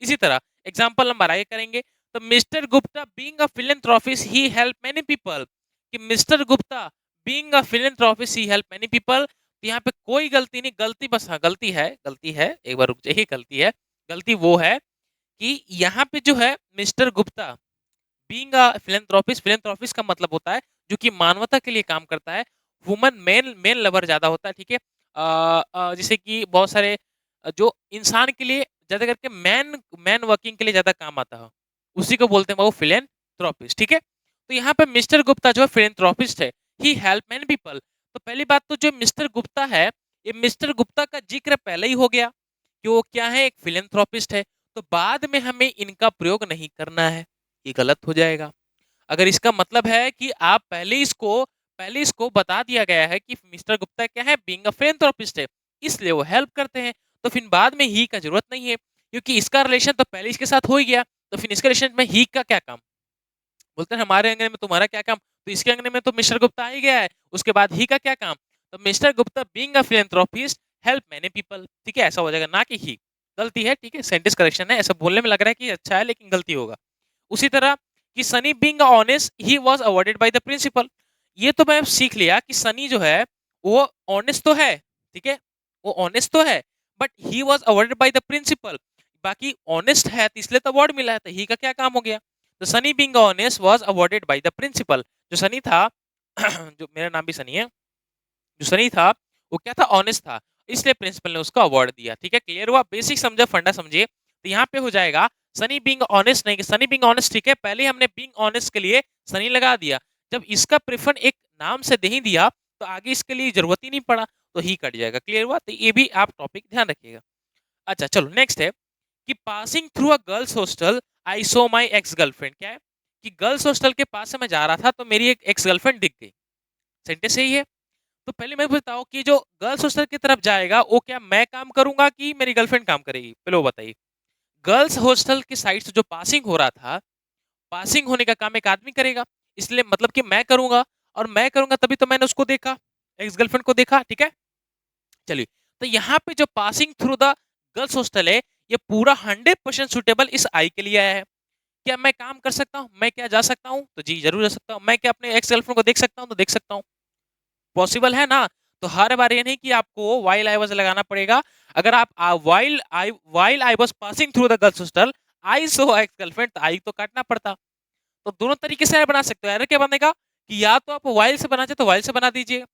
इसी तरह एग्जांपल नंबर आगे करेंगे। तो mister Gupta being a philanthropist he helped many people। कि mister Gupta being a philanthropist he helped many people। तो यहाँ पे कोई गलती नहीं, गलती बस, हाँ गलती है, एक बार रुक जाइए, गलती है। गलती वो है कि यहाँ पे जो है mister Gupta being a philanthropist का मतलब होता है जो कि मानवता के लिए काम करता है। वुमन मेन मेन लवर ज्यादा होता है। ठीक है, जैसे कि बहुत सारे जो इंसान के लिए ज्यादा करके मैन मैन वर्किंग के लिए ज्यादा काम आता है, उसी को बोलते हैं वो फिलेंथ्रोपिस्ट। ठीक है, तो यहाँ पे मिस्टर गुप्ता जो है फिलेंथ्रोपिस्ट है, ही हेल्प मैनी पीपल। तो पहली बात तो जो मिस्टर गुप्ता है, ये मिस्टर गुप्ता का जिक्र पहले ही हो गया कि वो क्या है, एक फिलेंथ्रोपिस्ट है। तो बाद में हमें इनका प्रयोग नहीं करना है, ये गलत हो जाएगा। अगर इसका मतलब है कि आप पहले इसको बता दिया गया है कि मिस्टर गुप्ता क्या है, बीइंग अ फिलैंथ्रोपिस्ट है, इसलिए वो हेल्प करते हैं, तो फिर बाद में ही का जरूरत नहीं है, क्योंकि इसका रिलेशन तो पहले इसके साथ हो ही गया। तो फिर इसके रिलेशन में ही का क्या काम? बोलते हैं हमारे अंगने में तुम्हारा क्या काम, तो इसके अंगने में तो मिस्टर गुप्ता आ ही गया है, उसके बाद ही का क्या काम, तो mister Gupta being a philanthropist help many people, ठीक है, ऐसा हो जाएगा, ना कि ही। गलती है, ठीक है, सेंटेंस करेक्शन है, ऐसा बोलने में लग रहा है कि अच्छा है लेकिन गलती होगा। उसी तरह कि Sunny being honest he was awarded by the principal, ये तो मैं सीख लिया कि सनी जो है वो ऑनेस्ट तो है, ठीक है, वो ऑनेस्ट तो है, but he was awarded by the principal, बाकी ऑनेस्ट है तो इसलिए तो अवार्ड मिला है, तो ही का क्या काम हो गया, तो Sunny being honest was awarded by the principal, जो सनी था जो मेरा नाम भी सनी है, जो सनी था वो क्या था, ऑनेस्ट था, इसलिए प्रिंसिपल ने उसको अवार्ड दिया, ठीक है, क्लियर हुआ, बेसिक समझे, फंडा समझिए, तो यहाँ पे हो जाएगा सनी बीइंग ऑनेस्ट, नहीं सनी बीइंग ऑनेस्ट, ठीक है, पहले हमने बीइंग ऑनेस्ट के लिए सनी लगा दिया, जब इसका प्रेफर एक नाम से दे ही दिया तो आगे इसके लिए जरूरत ही नहीं पड़ा, तो ही कट जाएगा, क्लियर हुआ, तो ये भी आप टॉपिक ध्यान रखिएगा। अच्छा चलो नेक्स्ट है कि passing through a girls hostel I so my ex girlfriend, क्या है कि गर्ल्स हॉस्टल के पास से मैं जा रहा था तो मेरी एक एक्स गर्लफ्रेंड दिख गई, सेंटेंस सही है। तो पहले मैं बताओ कि जो गर्ल्स हॉस्टल की तरफ जाएगा वो क्या मैं काम करूंगा कि मेरी गर्लफ्रेंड काम करेगी, पहले वो बताइए। गर्ल्स हॉस्टल की साइड से जो पासिंग हो रहा था, पासिंग होने का काम एक आदमी करेगा, इसलिए मतलब कि मैं करूंगा, और मैं करूंगा तभी तो मैंने उसको देखा, एक्स गर्लफ्रेंड को देखा, ठीक है। चलिए, तो यहाँ पे जो passing through the girls hostel है, ये पूरा 100% सुटेबल इस आई के लिए आया है। क्या मैं काम कर सकता हूँ, मैं क्या जा सकता हूँ, तो जी जरूर जा सकता हूँ, मैं क्या अपने एक्स गर्लफ्रेंड को देख सकता हूँ, तो देख सकता हूँ, पॉसिबल है ना। तो हर बार ये नहीं कि आपको वाइल आई वाज लगाना पड़ेगा, अगर आप while I was passing through the girls hostel I so ex girlfriend, तो आई तो काटना पड़ता। तो दोनों तरीके से बना सकते हो, एरर क्या बनेगा कि या तो आप वाइल से बनाना चाहे तो वाइल से बना दीजिए,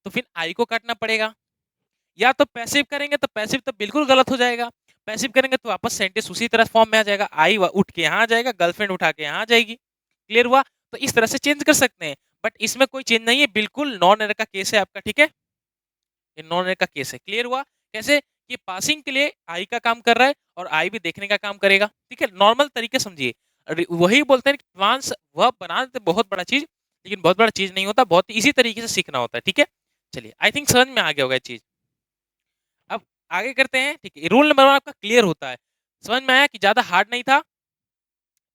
तो फिर आई को काटना पड़ेगा, या तो पैसिव करेंगे तो पैसिव तो बिल्कुल गलत हो जाएगा, पैसिव करेंगे तो वापस सेंटेंस उसी तरह फॉर्म में आ जाएगा, आई उठ के यहाँ आ जाएगा, गर्लफ्रेंड उठा के यहाँ आ जाएगी, क्लियर हुआ। तो इस तरह से चेंज कर सकते हैं, बट इसमें कोई चेंज नहीं है, बिल्कुल नॉन एरर का केस है आपका, ठीक है, ये नॉन एरर का केस है, क्लियर हुआ। कैसे कि पासिंग के लिए आई का काम कर रहा है और आई भी देखने का काम करेगा, ठीक है, नॉर्मल तरीके समझिए। वही बोलते हैं कि एडवांस वर्ब बना देते बहुत बड़ा चीज, लेकिन बहुत बड़ा चीज नहीं होता, बहुत इसी तरीके से सीखना होता है, ठीक है। चलिए आई थिंक समझ में आ गया होगा ये चीज। अब आगे करते हैं, ठीक है, रूल नंबर 1 आपका क्लियर होता है, समझ में आया कि ज्यादा हार्ड नहीं था,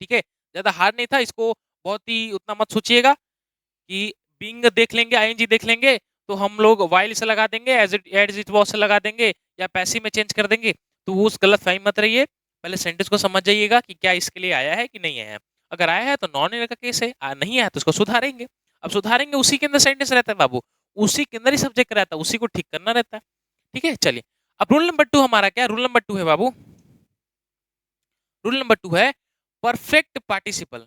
ठीक है, ज्यादा हार्ड नहीं था, इसको बहुत ही उतना मत सोचिएगा कि बीइंग देख लेंगे, आईएनजी देख लेंगे तो हम लोग वाइल से लगा देंगे, एज इट वाज से लगा देंगे, या पैसिव में चेंज कर देंगे, तो वो उस गलत फहमी मत रहिए, पहले सेंटेंस को समझ जाइएगा कि क्या इसके लिए आया है कि नहीं आया है, अगर आया है तो नॉन एरर का केस है, नहीं आया तो उसको सुधारेंगे, अब सुधारेंगे उसी के अंदर सेंटेंस रहता है बाबू, उसी के अंदर ही सब्जेक्ट रहता है, उसी को ठीक करना रहता है, ठीक है। चलिए, अब रूल नंबर 2 हमारा क्या, रूल नंबर 2 है बाबू, रूल नंबर 2 है परफेक्ट पार्टिसिपल।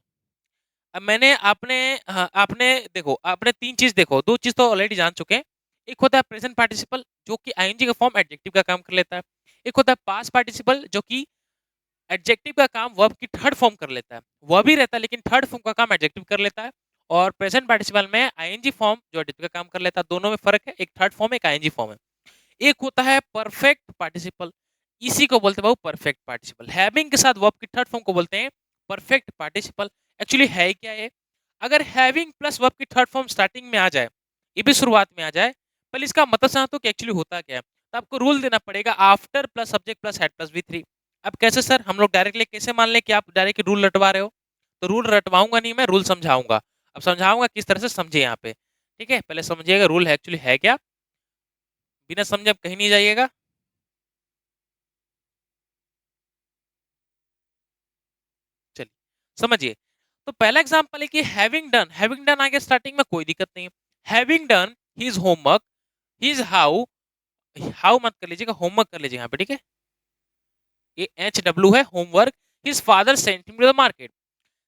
अब मैंने आपने, हाँ, आपने देखो, आपने 3 चीज देखो, 2 चीज तो ऑलरेडी जान चुके हैं, एक होता है प्रेजेंट पार्टिसिपल जो कि आईएनजी का फॉर्म एडजेक्टिव का काम कर लेता है, एक होता है पास्ट पार्टिसिपल जो कि एडजेक्टिव का काम वर्ब की थर्ड फॉर्म कर लेता है, वह भी रहता है लेकिन थर्ड फॉर्म का काम एडजेक्टिव कर लेता है, और प्रेजेंट पार्टिसिपल में आईएनजी फॉर्म जो एडजेक्टिव का काम कर लेता है, दोनों में फर्क है, एक थर्ड फॉर्म एक आईएनजी फॉर्म है। एक होता है परफेक्ट पार्टिसिपल, इसी को बोलते हैं बाबू परफेक्ट पार्टिसिपल, हैविंग के साथ वर्ब की थर्ड फॉर्म को बोलते हैं परफेक्ट पार्टिसिपल। एक्चुअली है क्या है, अगर हैविंग प्लस वर्ब की थर्ड फॉर्म स्टार्टिंग में आ जाए, ये भी शुरुआत में आ जाए, पहले इसका मतलब समझो कि एक्चुअली होता क्या है, तो आपको रूल देना पड़ेगा after plus subject plus head plus V3। अब कैसे सर, हम लोग डायरेक्टली कैसे मान लें कि आप डायरेक्ट रूल रटवा रहे हो, तो रूल रटवाऊंगा नहीं, मैं रूल समझाऊंगा, अब समझाऊंगा किस तरह से समझे यहाँ पे, ठीक है, पहले समझिएगा रूल एक्चुअली है क्या, बिना समझे आप कहीं नहीं जाइएगा। चलिए समझिए, तो पहला एग्जांपल है कि हैविंग डन, हैविंग डन आगे स्टार्टिंग में कोई दिक्कत नहीं है, having done his homework, his how, how मत कर लीजिएगा, होमवर्क कर लीजिए यहाँ पे, ठीक है, ये HW है homework, his father sent him to the market.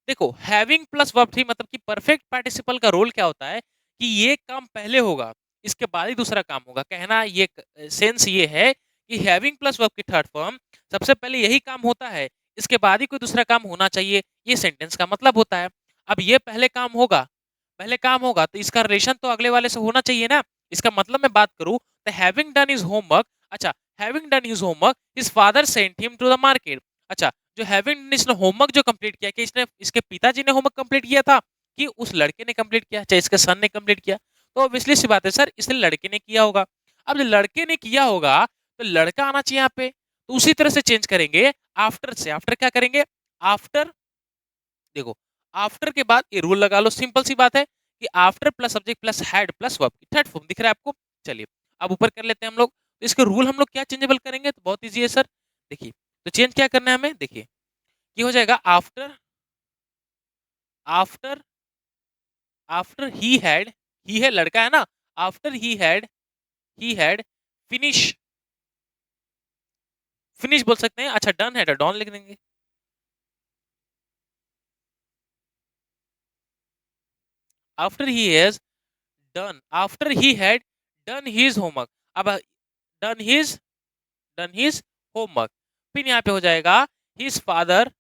देखो हैविंग प्लस वर्ब थ्री मतलब कि परफेक्ट पार्टिसिपल का रोल क्या होता है कि ये काम पहले होगा, इसके बाद ही दूसरा काम होगा, कहना ये सेंस ये है कि हैविंग प्लस वर्ब की थर्ड फॉर्म सबसे पहले यही काम होता है, इसके बाद ही कोई दूसरा काम होना चाहिए, ये सेंटेंस का मतलब होता है। अब ये पहले काम होगा, पहले काम होगा तो इसका रिलेशन तो अगले वाले से होना चाहिए ना, इसका मतलब मैं बात करूं तो हैविंग डन हिज होमवर्क, अच्छा having done his homework his father sent him to the market, अच्छा जो हैविंग इसने होमवर्क जो कंप्लीट किया, कि इसने इसके पिताजी ने होमवर्क कंप्लीट किया था कि उस लड़के ने कंप्लीट किया, चाहे इसके सन ने कंप्लीट किया, तो ऑब्वियसली सी बात है सर इसने लड़के ने किया होगा। अब जो लड़के ने किया होगा तो लड़का आना चाहिए यहाँ पे, तो उसी तरह से चेंज करेंगे आफ्टर से, आफ्टर क्या करेंगे, आफ्टर देखो आफ्टर के बाद ये रूल लगा लो, सिंपल सी बात है कि after plus subject plus had plus verb की थर्ड फॉर्म दिख रहा है आपको। चलिए अब ऊपर कर लेते हैं हम लोग। तो इसके रूल हम लोग क्या चेंजेबल करेंगे, तो बहुत ईजी है सर। देखिए तो चेंज क्या करना है हमें, देखिए ये हो जाएगा आफ्टर आफ्टर आफ्टर ही है लड़का है ना, after he had finish finish बोल सकते हैं। अच्छा डन है तो डॉन लिख देंगे। After he has after he had done his homework. अब done his done his homework, फिर यहाँ पे हो जाएगा his father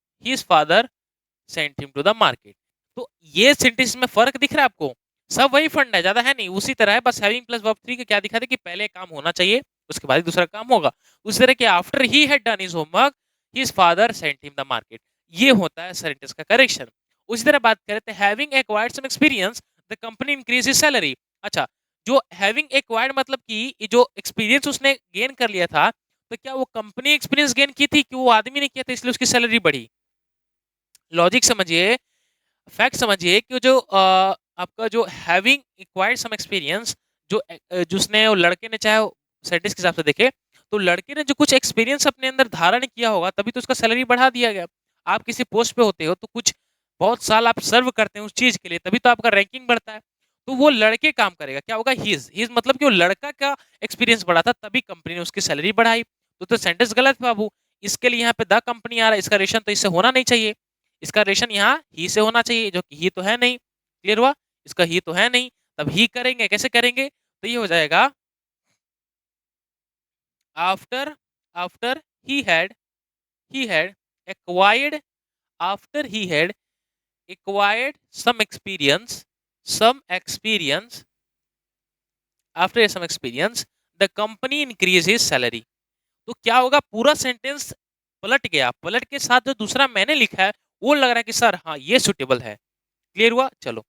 sent him to the market. तो ये सेंटेंस में फर्क दिख रहा है आपको, सब वही फंड है, ज्यादा है नहीं, उसी तरह है, बस हैविंग प्लस वर्ब थ्री के क्या दिखा था कि पहले काम होना चाहिए उसके बाद ही दूसरा काम होगा। उसी तरह के after he had done his homework his father sent him the market, ये होता है सेंटेंस का करेक्शन। उसी तरह बात करें तो having acquired some experience the company increase his salary. अच्छा जो हैविंग एक्वायर्ड मतलब कि ये जो एक्सपीरियंस उसने गेन कर लिया था, तो क्या वो कंपनी एक्सपीरियंस गेन की थी कि वो आदमी ने किया था इसलिए उसकी सैलरी बढ़ी। लॉजिक समझिए, फैक्ट समझिए कि जो आपका जो हैविंग एक्वायर्ड सम एक्सपीरियंस, जिसने वो लड़के ने चाहे सेंटेंस के हिसाब से देखे तो लड़के ने जो कुछ एक्सपीरियंस अपने अंदर धारण किया होगा तभी तो उसका सैलरी बढ़ा दिया गया। आप किसी पोस्ट पे होते हो तो कुछ बहुत साल आप सर्व करते हैं उस चीज के लिए, तभी तो आपका रैंकिंग बढ़ता है। तो वो लड़के काम करेगा, क्या होगा हिज मतलब कि वो लड़का का एक्सपीरियंस बढ़ा था तभी कंपनी ने उसकी सैलरी बढ़ाई। तो सेंटेंस गलत है बाबू। इसके लिए यहाँ पे द कंपनी आ रहा है, इसका रेशन तो इससे होना नहीं चाहिए, इसका रेशन यहाँ ही से होना चाहिए, जो कि ही तो है नहीं। क्लियर हुआ, इसका ही तो है नहीं, तब ही करेंगे, कैसे करेंगे, तो ये हो जाएगा after after he had acquired after he had acquired some experience after some experience the company increase his salary. तो क्या होगा, पूरा सेंटेंस पलट गया, पलट के साथ जो दूसरा मैंने लिखा है वो लग रहा है कि सर हाँ ये सुटेबल है। क्लियर हुआ, चलो।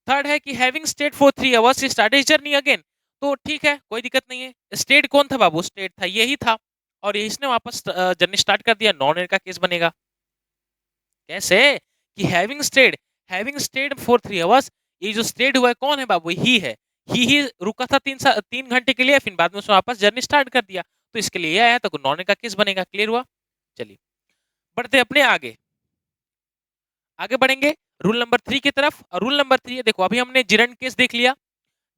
थर्ड है कि having state for 3 hours started journey again. तो ठीक है कोई दिक्कत नहीं है, स्टेड कौन था बाबू, स्टेड था यही था, और इसने वापस जर्नी स्टार्ट कर दिया, नॉन एड का केस बनेगा। कैसे कि हैविंग स्टेड फॉर 3 आवर्स, ये जो स्टेड हुआ है कौन है बाबू, ही रुका था 3 घंटे के लिए, फिर बाद में उसने वापस जर्नी स्टार्ट कर दिया, तो इसके लिए ये आया तो नॉन एड का केस बनेगा। क्लियर हुआ, चलिए बढ़ते अपने आगे आगे बढ़ेंगे रूल नंबर 3 की तरफ। और रूल नंबर 3 है, देखो अभी हमने जिरंड केस देख लिया,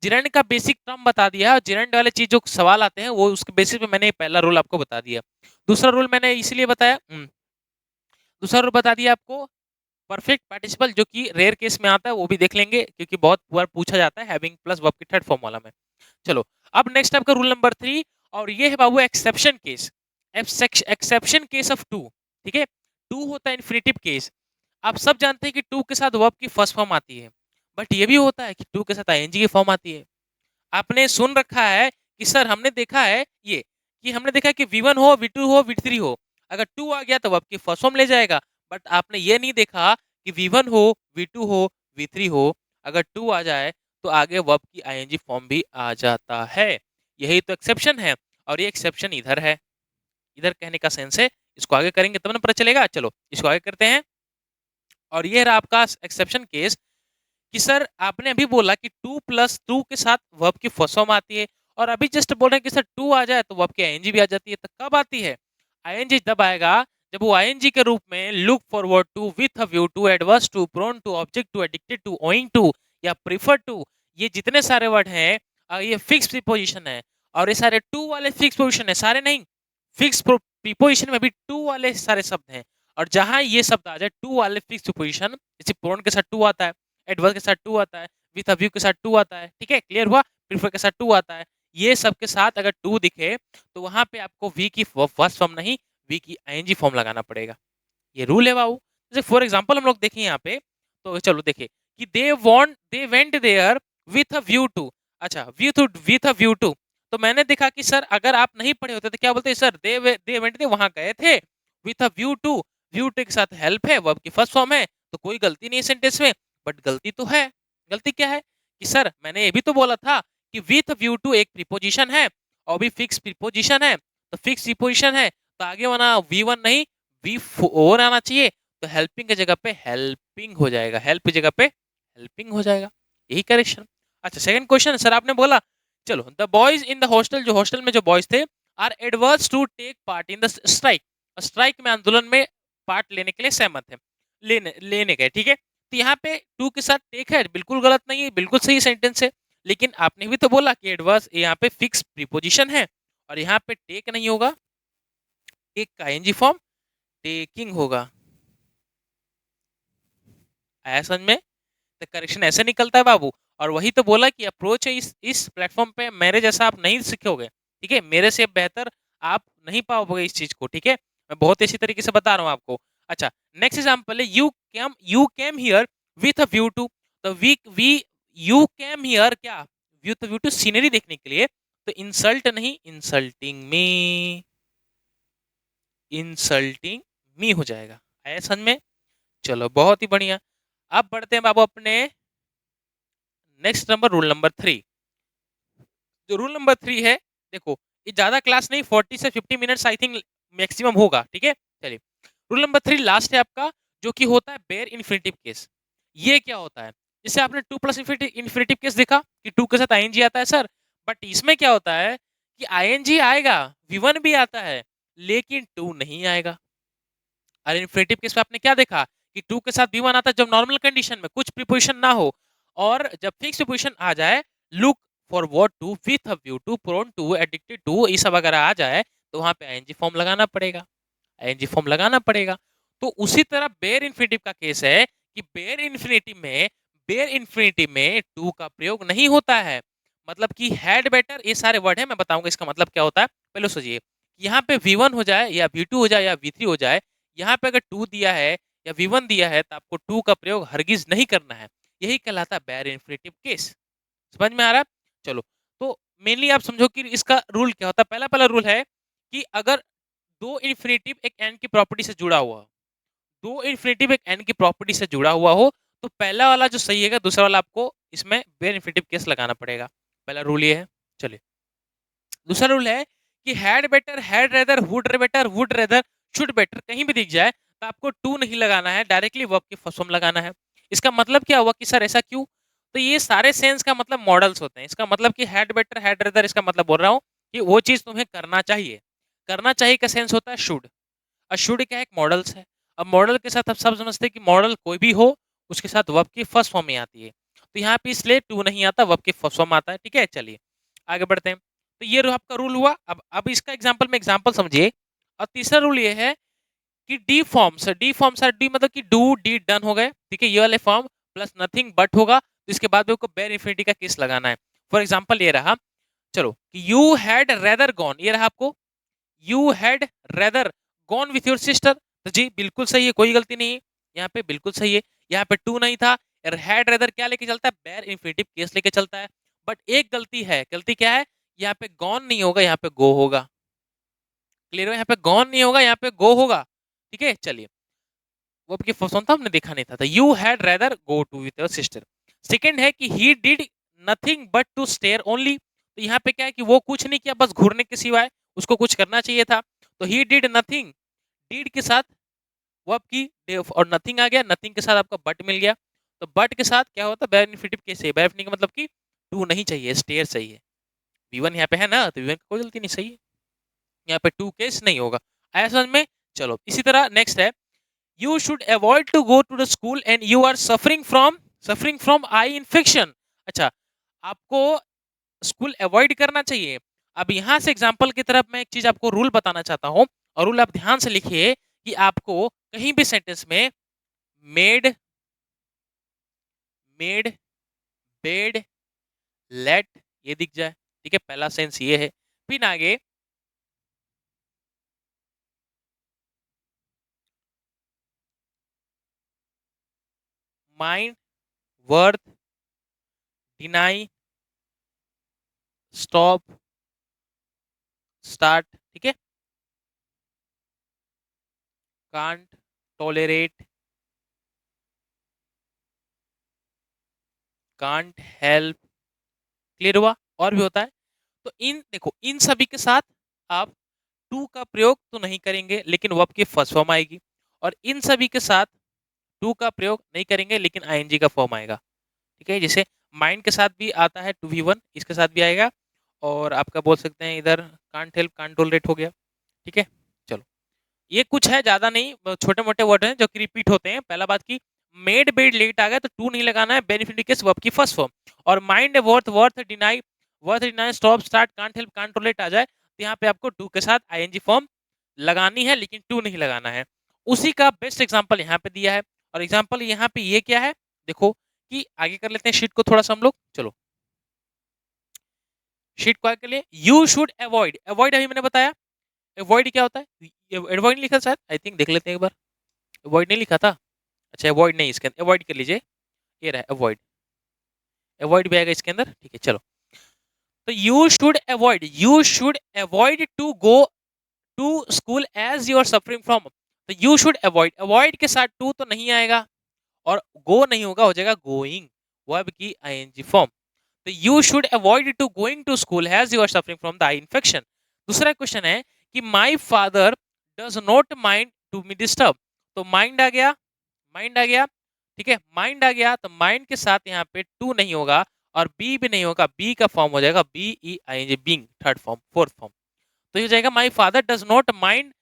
जिरंड का बेसिक टर्म बता दिया है, और जिरंड वाले चीज जो सवाल आते हैं वो उसके बेसिस पे मैंने पहला रूल आपको बता दिया। दूसरा रूल मैंने इसलिए बताया, दूसरा रूल बता दिया आपको परफेक्ट पार्टिसिपल, जो कि रेयर केस में आता है, वो भी देख लेंगे क्योंकि बहुत बार पूछा जाता है हैविंग प्लस वर्ब की थर्ड फॉर्म वाला में। चलो अब नेक्स्ट आपका रूल नंबर 3, और ये है बाबू exception case, exception case of to. ठीक है, टू होता है इन्फिनिटिव केस। आप सब जानते हैं कि टू के साथ वर्ब की फर्स्ट फॉर्म आती है, बट ये भी होता है कि टू के साथ आईएनजी की फॉर्म आती है। आपने सुन रखा है कि सर हमने देखा है ये, कि हमने देखा है कि V1 हो V2 हो V3 हो, अगर टू आ गया तो वर्ब की फर्स्ट फॉर्म ले जाएगा। बट आपने ये नहीं देखा कि V1 हो V2 हो V3 हो, अगर टू आ जाए तो आगे वर्ब की आईएनजी फॉर्म भी आ जाता है। यही तो एक्सेप्शन है, और ये एक्सेप्शन इधर है, इधर कहने का सेंस है। इसको आगे करेंगे तब ना पता चलेगा। चलो इसको आगे करते हैं। और ये रहा आपका एक्सेप्शन केस कि सर आपने अभी बोला कि टू प्लस टू के साथ वर्ब की फर्स्ट फॉर्म आती है, और अभी जस्ट बोल रहे हैं कि सर टू आ जाए तो वर्ब की आईएनजी भी आ जाती है। तो कब आती है आईएनजी, तब आएगा जब वो आईएनजी के रूप में look forward to, with a view to, adverse to, prone to, object to, addicted to, owing to या प्रीफर टू, ये जितने सारे वर्ड हैं ये फिक्स प्रीपोजिशन है, और ये सारे टू वाले फिक्स पोजिशन है, सारे नहीं, फिक्स प्रीपोजिशन में भी टू वाले सारे शब्द हैं। और जहां ये शब्द आ जाए टू वाले फिक्स प्रीपोजिशन, जैसे प्रोन के साथ टू आता है, एडवर्स के साथ टू आता है, विथ अ व्यू के साथ टू आता है, ठीक है क्लियर हुआ, प्रीफर के साथ टू आता है, ये सब के साथ अगर टू दिखे तो वहां पे आपको वी की फर्स्ट फॉर्म नहीं, वी की आईएनजी फॉर्म लगाना पड़ेगा। ये रूल है बाबू। जैसे फॉर एग्जांपल हम लोग देखें यहाँ पे, तो चलो देखिए कि they went there with a view to. अच्छा विथ अ व्यू टू, तो मैंने देखा कि सर अगर आप नहीं पढ़े होते तो क्या बोलते सर दे वेंट दे वहां गए थे, with a view to, view to के साथ हेल्प है, वर्ब की फर्स्ट फॉर्म है, तो कोई गलती नहीं है सेंटेंस में। बट गलती तो है, गलती क्या है कि सर मैंने ये भी तो बोला था कि विथ व्यू टू एक प्रीपोजिशन है और भी फिक्स प्रीपोजिशन है, तो फिक्स प्रीपोजिशन है तो आगे वाला V1 नहीं V4 आना चाहिए। तो हेल्पिंग की जगह पे हेल्पिंग हो जाएगा, हेल्प की जगह पे हेल्पिंग हो जाएगा, यही करेक्शन। अच्छा सेकंड क्वेश्चन सर आपने बोला, चलो the boys in the hostel, जो हॉस्टल में जो बॉयज थे, are adverse to take part in the strike, strike में आंदोलन में पार्ट लेने के लिए सहमत है, लेने लेने गए, ठीक है। तो यहाँ पे टू के साथ टेक है, बिल्कुल गलत नहीं है, बिल्कुल सही सेंटेंस है। लेकिन आपने भी तो बोला कि एडवर्स यहाँ पे फिक्स प्रीपोजिशन है, और यहाँ पे टेक नहीं होगा, टेक का आईएनजी फॉर्म टेकिंग होगा। आया समझ में? तो करेक्शन ऐसे निकलता है बाबू। और वही तो बोला कि अप्रोच है इस प्लेटफॉर्म पे मेरे जैसा आप नहीं सीखोगे, ठीक है, मेरे से बेहतर आप नहीं पाओगे इस चीज को, ठीक है, मैं बहुत अच्छी तरीके से बता रहा हूँ आपको। अच्छा नेक्स्ट एग्जांपल है, you came here with a view to, तो वी यू केम हियर क्या, विथ व्यू टू सीनरी देखने के लिए, तो इंसल्ट नहीं इंसल्टिंग मी हो जाएगा। आया समझ में? चलो बहुत ही बढ़िया। अब बढ़ते हैं बाबू अपने नेक्स्ट नंबर, रूल नंबर 3। जो रूल नंबर 3 है, देखो ये ज्यादा क्लास नहीं, 40 से 50 मिनट्स आई थिंक मैक्सिमम होगा, ठीक है। चलिए रूल नंबर 3 लास्ट है आपका, जो कि होता है बेयर इन्फिनिटिव केस। ये क्या होता है, जैसे आपने 2 प्लस इन्फिनिटिव केस देखा कि 2 के साथ आईएनजी आता है सर, बट इसमें क्या होता है कि आईएनजी आएगा, वी1 भी आता है, लेकिन 2 नहीं आएगा। और इन्फिनिटिव केस में आपने क्या देखा कि 2 के साथ वी1 आता है जब नॉर्मल कंडीशन में कुछ प्रीपोजिशन ना हो, और जब फिक्स प्रीपोजिशन आ जाए, look forward to, with a view to, prone to, addicted to, ये सब अगर आ जाए तो वहां पे आईएनजी फॉर्म लगाना पड़ेगा, आईएनजी फॉर्म लगाना पड़ेगा। तो उसी तरह बेयर इन्फिनिटिव का केस है कि बेयर इन्फिनिटिव में टू का प्रयोग नहीं होता है, मतलब कि हैड बेटर, ये सारे वर्ड है, मैं बताऊंगा इसका मतलब क्या होता है। पहले सोचिए, यहाँ पे वी1 हो जाए या वी2 हो जाए या वी3 हो जाए, यहाँ पे अगर 2 दिया है या वी1 दिया है तो आपको 2 का प्रयोग हरगिज नहीं करना है, यही कहलाता है बेयर इन्फिनिटिव केस। समझ में आ रहा है? चलो, तो मेनली आप समझो कि इसका रूल क्या होता है। पहला पहला रूल है कि अगर दो इन्फिनिटिव एक एन की प्रॉपर्टी से जुड़ा हुआ हो, दो इन्फिनिटिव एक एन की प्रॉपर्टी से जुड़ा हुआ हो, तो पहला वाला जो सही है, दूसरा वाला आपको इसमें बेयर इन्फिनिटिव केस लगाना पड़ेगा। पहला रूल ये है। चलिए दूसरा रूल है कि had better, had rather, would rather, should better कहीं भी दिख जाए तो आपको टू नहीं लगाना है, डायरेक्टली वर्ब की फर्स्ट फॉर्म लगाना है। इसका मतलब क्या हुआ कि सर ऐसा क्यों? तो ये सारे सेंस का मतलब मॉडल्स होते हैं। इसका मतलब कि हैड बेटर, हैड रेदर, इसका मतलब बोल रहा हूँ कि वो चीज तुम्हें करना चाहिए। करना चाहिए का सेंस होता है शुड, और शुड क्या है, एक मॉडल्स है। अब मॉडल के साथ आप सब समझते हैं कि मॉडल कोई भी हो उसके साथ वर्ब की फर्स्ट फॉर्म में आती है, तो यहाँ पे इसलिए टू नहीं आता, वर्ब की फर्स्ट फॉर्म आता है, ठीक है। चलिए आगे बढ़ते हैं। तो ये आपका रूल हुआ। अब इसका एग्जांपल में एग्जांपल समझिए। और तीसरा रूल ये है कि डी फॉर्म्स आर, डी मतलब कि डू डी डन हो गए, ठीक है, ये वाले फॉर्म प्लस नथिंग बट होगा, तो इसके बाद में बेयर इन्फिनिटी का केस लगाना है। फॉर एग्जांपल ये रहा, चलो कि यू हैड रेदर गॉन, ये रहा आपको, you had rather gone with your sister, तो जी बिल्कुल सही है, कोई गलती नहीं है, यहाँ पे बिल्कुल सही है। यहाँ पे टू नहीं था, हैड रेदर क्या लेके चलता है, बेयर इन्फिनिटिव केस लेके चलता है। बट एक गलती है, गलती क्या है, यहाँ पे गॉन नहीं होगा, यहाँ पे गो होगा। क्लियर है? यहाँ पे गॉन नहीं होगा, यहाँ पे गो होगा, ठीक है। चलिए वो आपकी फर्स्ट वन था, हमने देखा नहीं था you had rather go to with your sister. Second है कि he did nothing but to stare only, तो यहाँ पे क्या है कि वो कुछ नहीं किया बस घूरने के सिवाय, उसको कुछ करना चाहिए था, तो ही डिड नथिंग, डिड के साथ वो आपकी और नथिंग आ गया, नथिंग के साथ आपका बट मिल गया, तो बट के साथ क्या होता है, बेनिफिटिव केस है, बेनिफिटिव का मतलब कि टू नहीं चाहिए, स्टेयर चाहिए। वी1 यहाँ पे है ना, तो वी1 की कोई गलती नहीं, सही है, यहाँ पे टू केस नहीं होगा। आया समझ में? चलो इसी तरह नेक्स्ट है, you should avoid to go to the school and you are suffering from eye infection. अच्छा, आपको स्कूल अवॉइड करना चाहिए। अब यहाँ से एग्जाम्पल की तरफ मैं एक चीज आपको रूल बताना चाहता हूँ, और रूल आप ध्यान से लिखिए कि आपको कहीं भी सेंटेंस में मेड, मेड, बेड, लेट ये दिख जाए, ठीक है, पहला सेंस ये है। फिर आगे mind, worth, deny, stop, start, ठीक है, can't, tolerate, can't help. Clear हुआ? और भी होता है। तो इन देखो, इन सभी के साथ आप टू का प्रयोग तो नहीं करेंगे, लेकिन वर्ब की फर्स्ट फॉर्म आएगी, और इन सभी के साथ टू का प्रयोग नहीं करेंगे, लेकिन आईएनजी का फॉर्म आएगा, ठीक है। जैसे माइंड के साथ भी आता है टू वी वन, इसके साथ भी आएगा। और आपका बोल सकते हैं इधर कांट हेल्प कांट टॉलरेट हो गया, ठीक है। चलो, ये कुछ है, ज्यादा नहीं, छोटे मोटे वर्ड हैं जो कि रिपीट होते हैं। पहला बात की मेड बेड लेट आ गया तो टू नहीं लगाना है, बेनिफिट केस वर्ब की फर्स्ट फॉर्म। और mind worth worth deny stop start can't help can't tolerate आ जाए तो यहाँ पे आपको टू के साथ आईएनजी फॉर्म लगानी है, लेकिन टू नहीं लगाना है। उसी का बेस्ट एग्जाम्पल यहाँ पे दिया है। और एग्जाम्पल यहाँ पे ये क्या है, देखो कि आगे कर लेते हैं शीट को थोड़ा सा हम लोग। चलो शीट को आगे कर लिए। यू शुड अवॉइड, अवॉइड अभी मैंने बताया अवॉइड क्या होता है, अवॉइड लिखा शायद, आई थिंक देख लेते हैं एक बार। अवॉइड नहीं लिखा था, अच्छा अवॉइड नहीं, इसके अंदर अवॉइड कर लीजिए, ये रहा अवॉइड, अवॉइड भी आएगा इसके अंदर, ठीक है। चलो, तो you should avoid to go to school as you are suffering from, तो यू शुड अवॉइड, अवॉइड के साथ टू तो नहीं आएगा और गो नहीं होगा, हो जाएगा गोइंग, वर्ब की आईएनजी फॉर्म। तो you should avoid to going to school as you are suffering from the eye infection. दूसरा क्वेश्चन है कि my father does not mind to me disturb, तो माइंड आ गया, माइंड आ गया, ठीक है। माइंड आ गया तो माइंड के साथ यहाँ पे टू नहीं होगा और बी भी नहीं होगा, बी का फॉर्म हो जाएगा B E I N G, being, third form, fourth form. तो ये हो जाएगा my father does not mind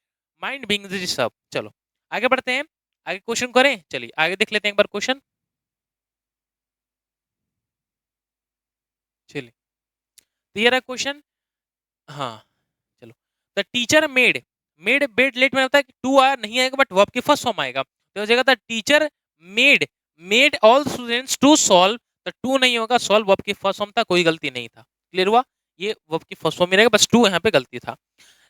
mind being disturb. चलो आगे बढ़ते हैं, आगे क्वेश्चन करें, चलिए आगे देख लेते हैं एक बार क्वेश्चन। चलिए तो ये रहा क्वेश्चन, हाँ चलो। The teacher made, made bed let में होता है कि टू आया नहीं आएगा बट वर्ब की फर्स्ट फॉर्म आएगा, तो हो जाएगा the teacher made, made all students to solve, तो टू नहीं होगा, सॉल्व वर्ब की फर्स्ट फॉर्म था, कोई गलती नहीं था, क्लियर हुआ, ये वर्ब की फर्स्ट फॉर्म में रहेगा, बस टू यहाँ पे गलती था।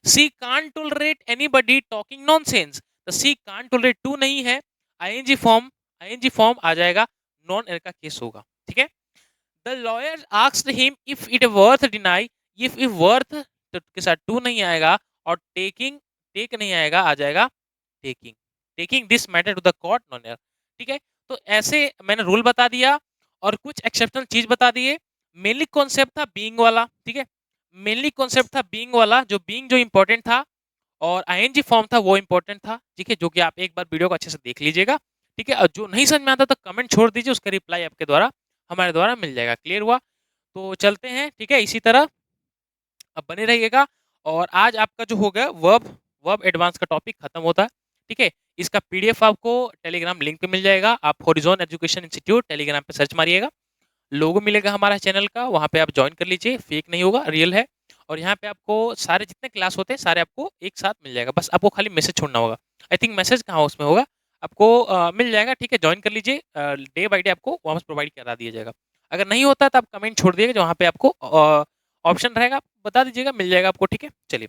She can't tolerate anybody talking nonsense, तो सी कांट टॉलरेट टू नहीं है, आईएनजी फॉर्म आ जाएगा, नॉन एयर का केस होगा, ठीक है। The lawyer asked him if it worth deny, if worth तो के साथ टू नहीं आएगा और टेकिंग, टेक नहीं आएगा, आ जाएगा taking, taking this matter to the court non air, ठीक है। तो ऐसे मैंने रूल बता दिया और कुछ एक्सेप्शनल चीज बता दिए। मेनली कॉन्सेप्ट था बीइंग वाला, ठीक है, मेनली कॉन्सेप्ट था बीइंग वाला, जो बीइंग जो इंपॉर्टेंट था और आईएनजी फॉर्म था वो इंपॉर्टेंट था, ठीक है, जो कि आप एक बार वीडियो को अच्छे से देख लीजिएगा, ठीक है। और जो नहीं समझ में आता तो कमेंट छोड़ दीजिए, उसका रिप्लाई आपके द्वारा हमारे द्वारा मिल जाएगा, क्लियर हुआ। तो चलते हैं, ठीक है, इसी तरह अब बने रहिएगा। और आज आपका जो हो गया वर्ब वर्ब एडवांस का टॉपिक खत्म होता है, ठीक है। इसका पीडीएफ आपको टेलीग्राम लिंक पे मिल जाएगा, आप हॉरिजॉन एजुकेशन इंस्टीट्यूट टेलीग्राम पे सर्च मारिएगा, लोगो मिलेगा हमारा चैनल का, वहाँ पे आप ज्वाइन कर लीजिए, फेक नहीं होगा, रियल है। और यहाँ पे आपको सारे जितने क्लास होते हैं सारे आपको एक साथ मिल जाएगा, बस आपको खाली मैसेज छोड़ना होगा। आई थिंक मैसेज कहाँ उसमें होगा, आपको मिल जाएगा, ठीक है, ज्वाइन कर लीजिए, डे बाई डे आपको वापस प्रोवाइड करा दिया जाएगा। अगर नहीं होता तो आप कमेंट छोड़ दिएगा, जहाँ पे आपको ऑप्शन रहेगा बता दीजिएगा, मिल जाएगा आपको, ठीक है। चलिए,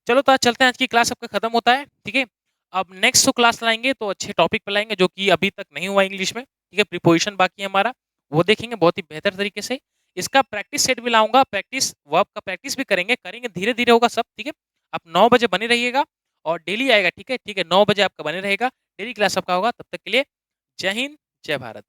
चलो तो आज चलते हैं, आज की क्लास आपका खत्म होता है, ठीक है। अब नेक्स्ट तो क्लास लाएंगे तो अच्छे टॉपिक पे लाएंगे जो कि अभी तक नहीं हुआ इंग्लिश में, ठीक है। प्रिपोजिशन बाकी है हमारा, वो देखेंगे बहुत ही बेहतर तरीके से। इसका प्रैक्टिस सेट भी लाऊंगा, प्रैक्टिस वर्ब का प्रैक्टिस भी करेंगे, करेंगे धीरे धीरे होगा सब, ठीक है। आप 9 बजे बने रहिएगा और डेली आएगा, ठीक है, ठीक है, 9 बजे आपका बने रहेगा, डेली क्लास आपका होगा। तब तक के लिए जय हिंद, जय भारत।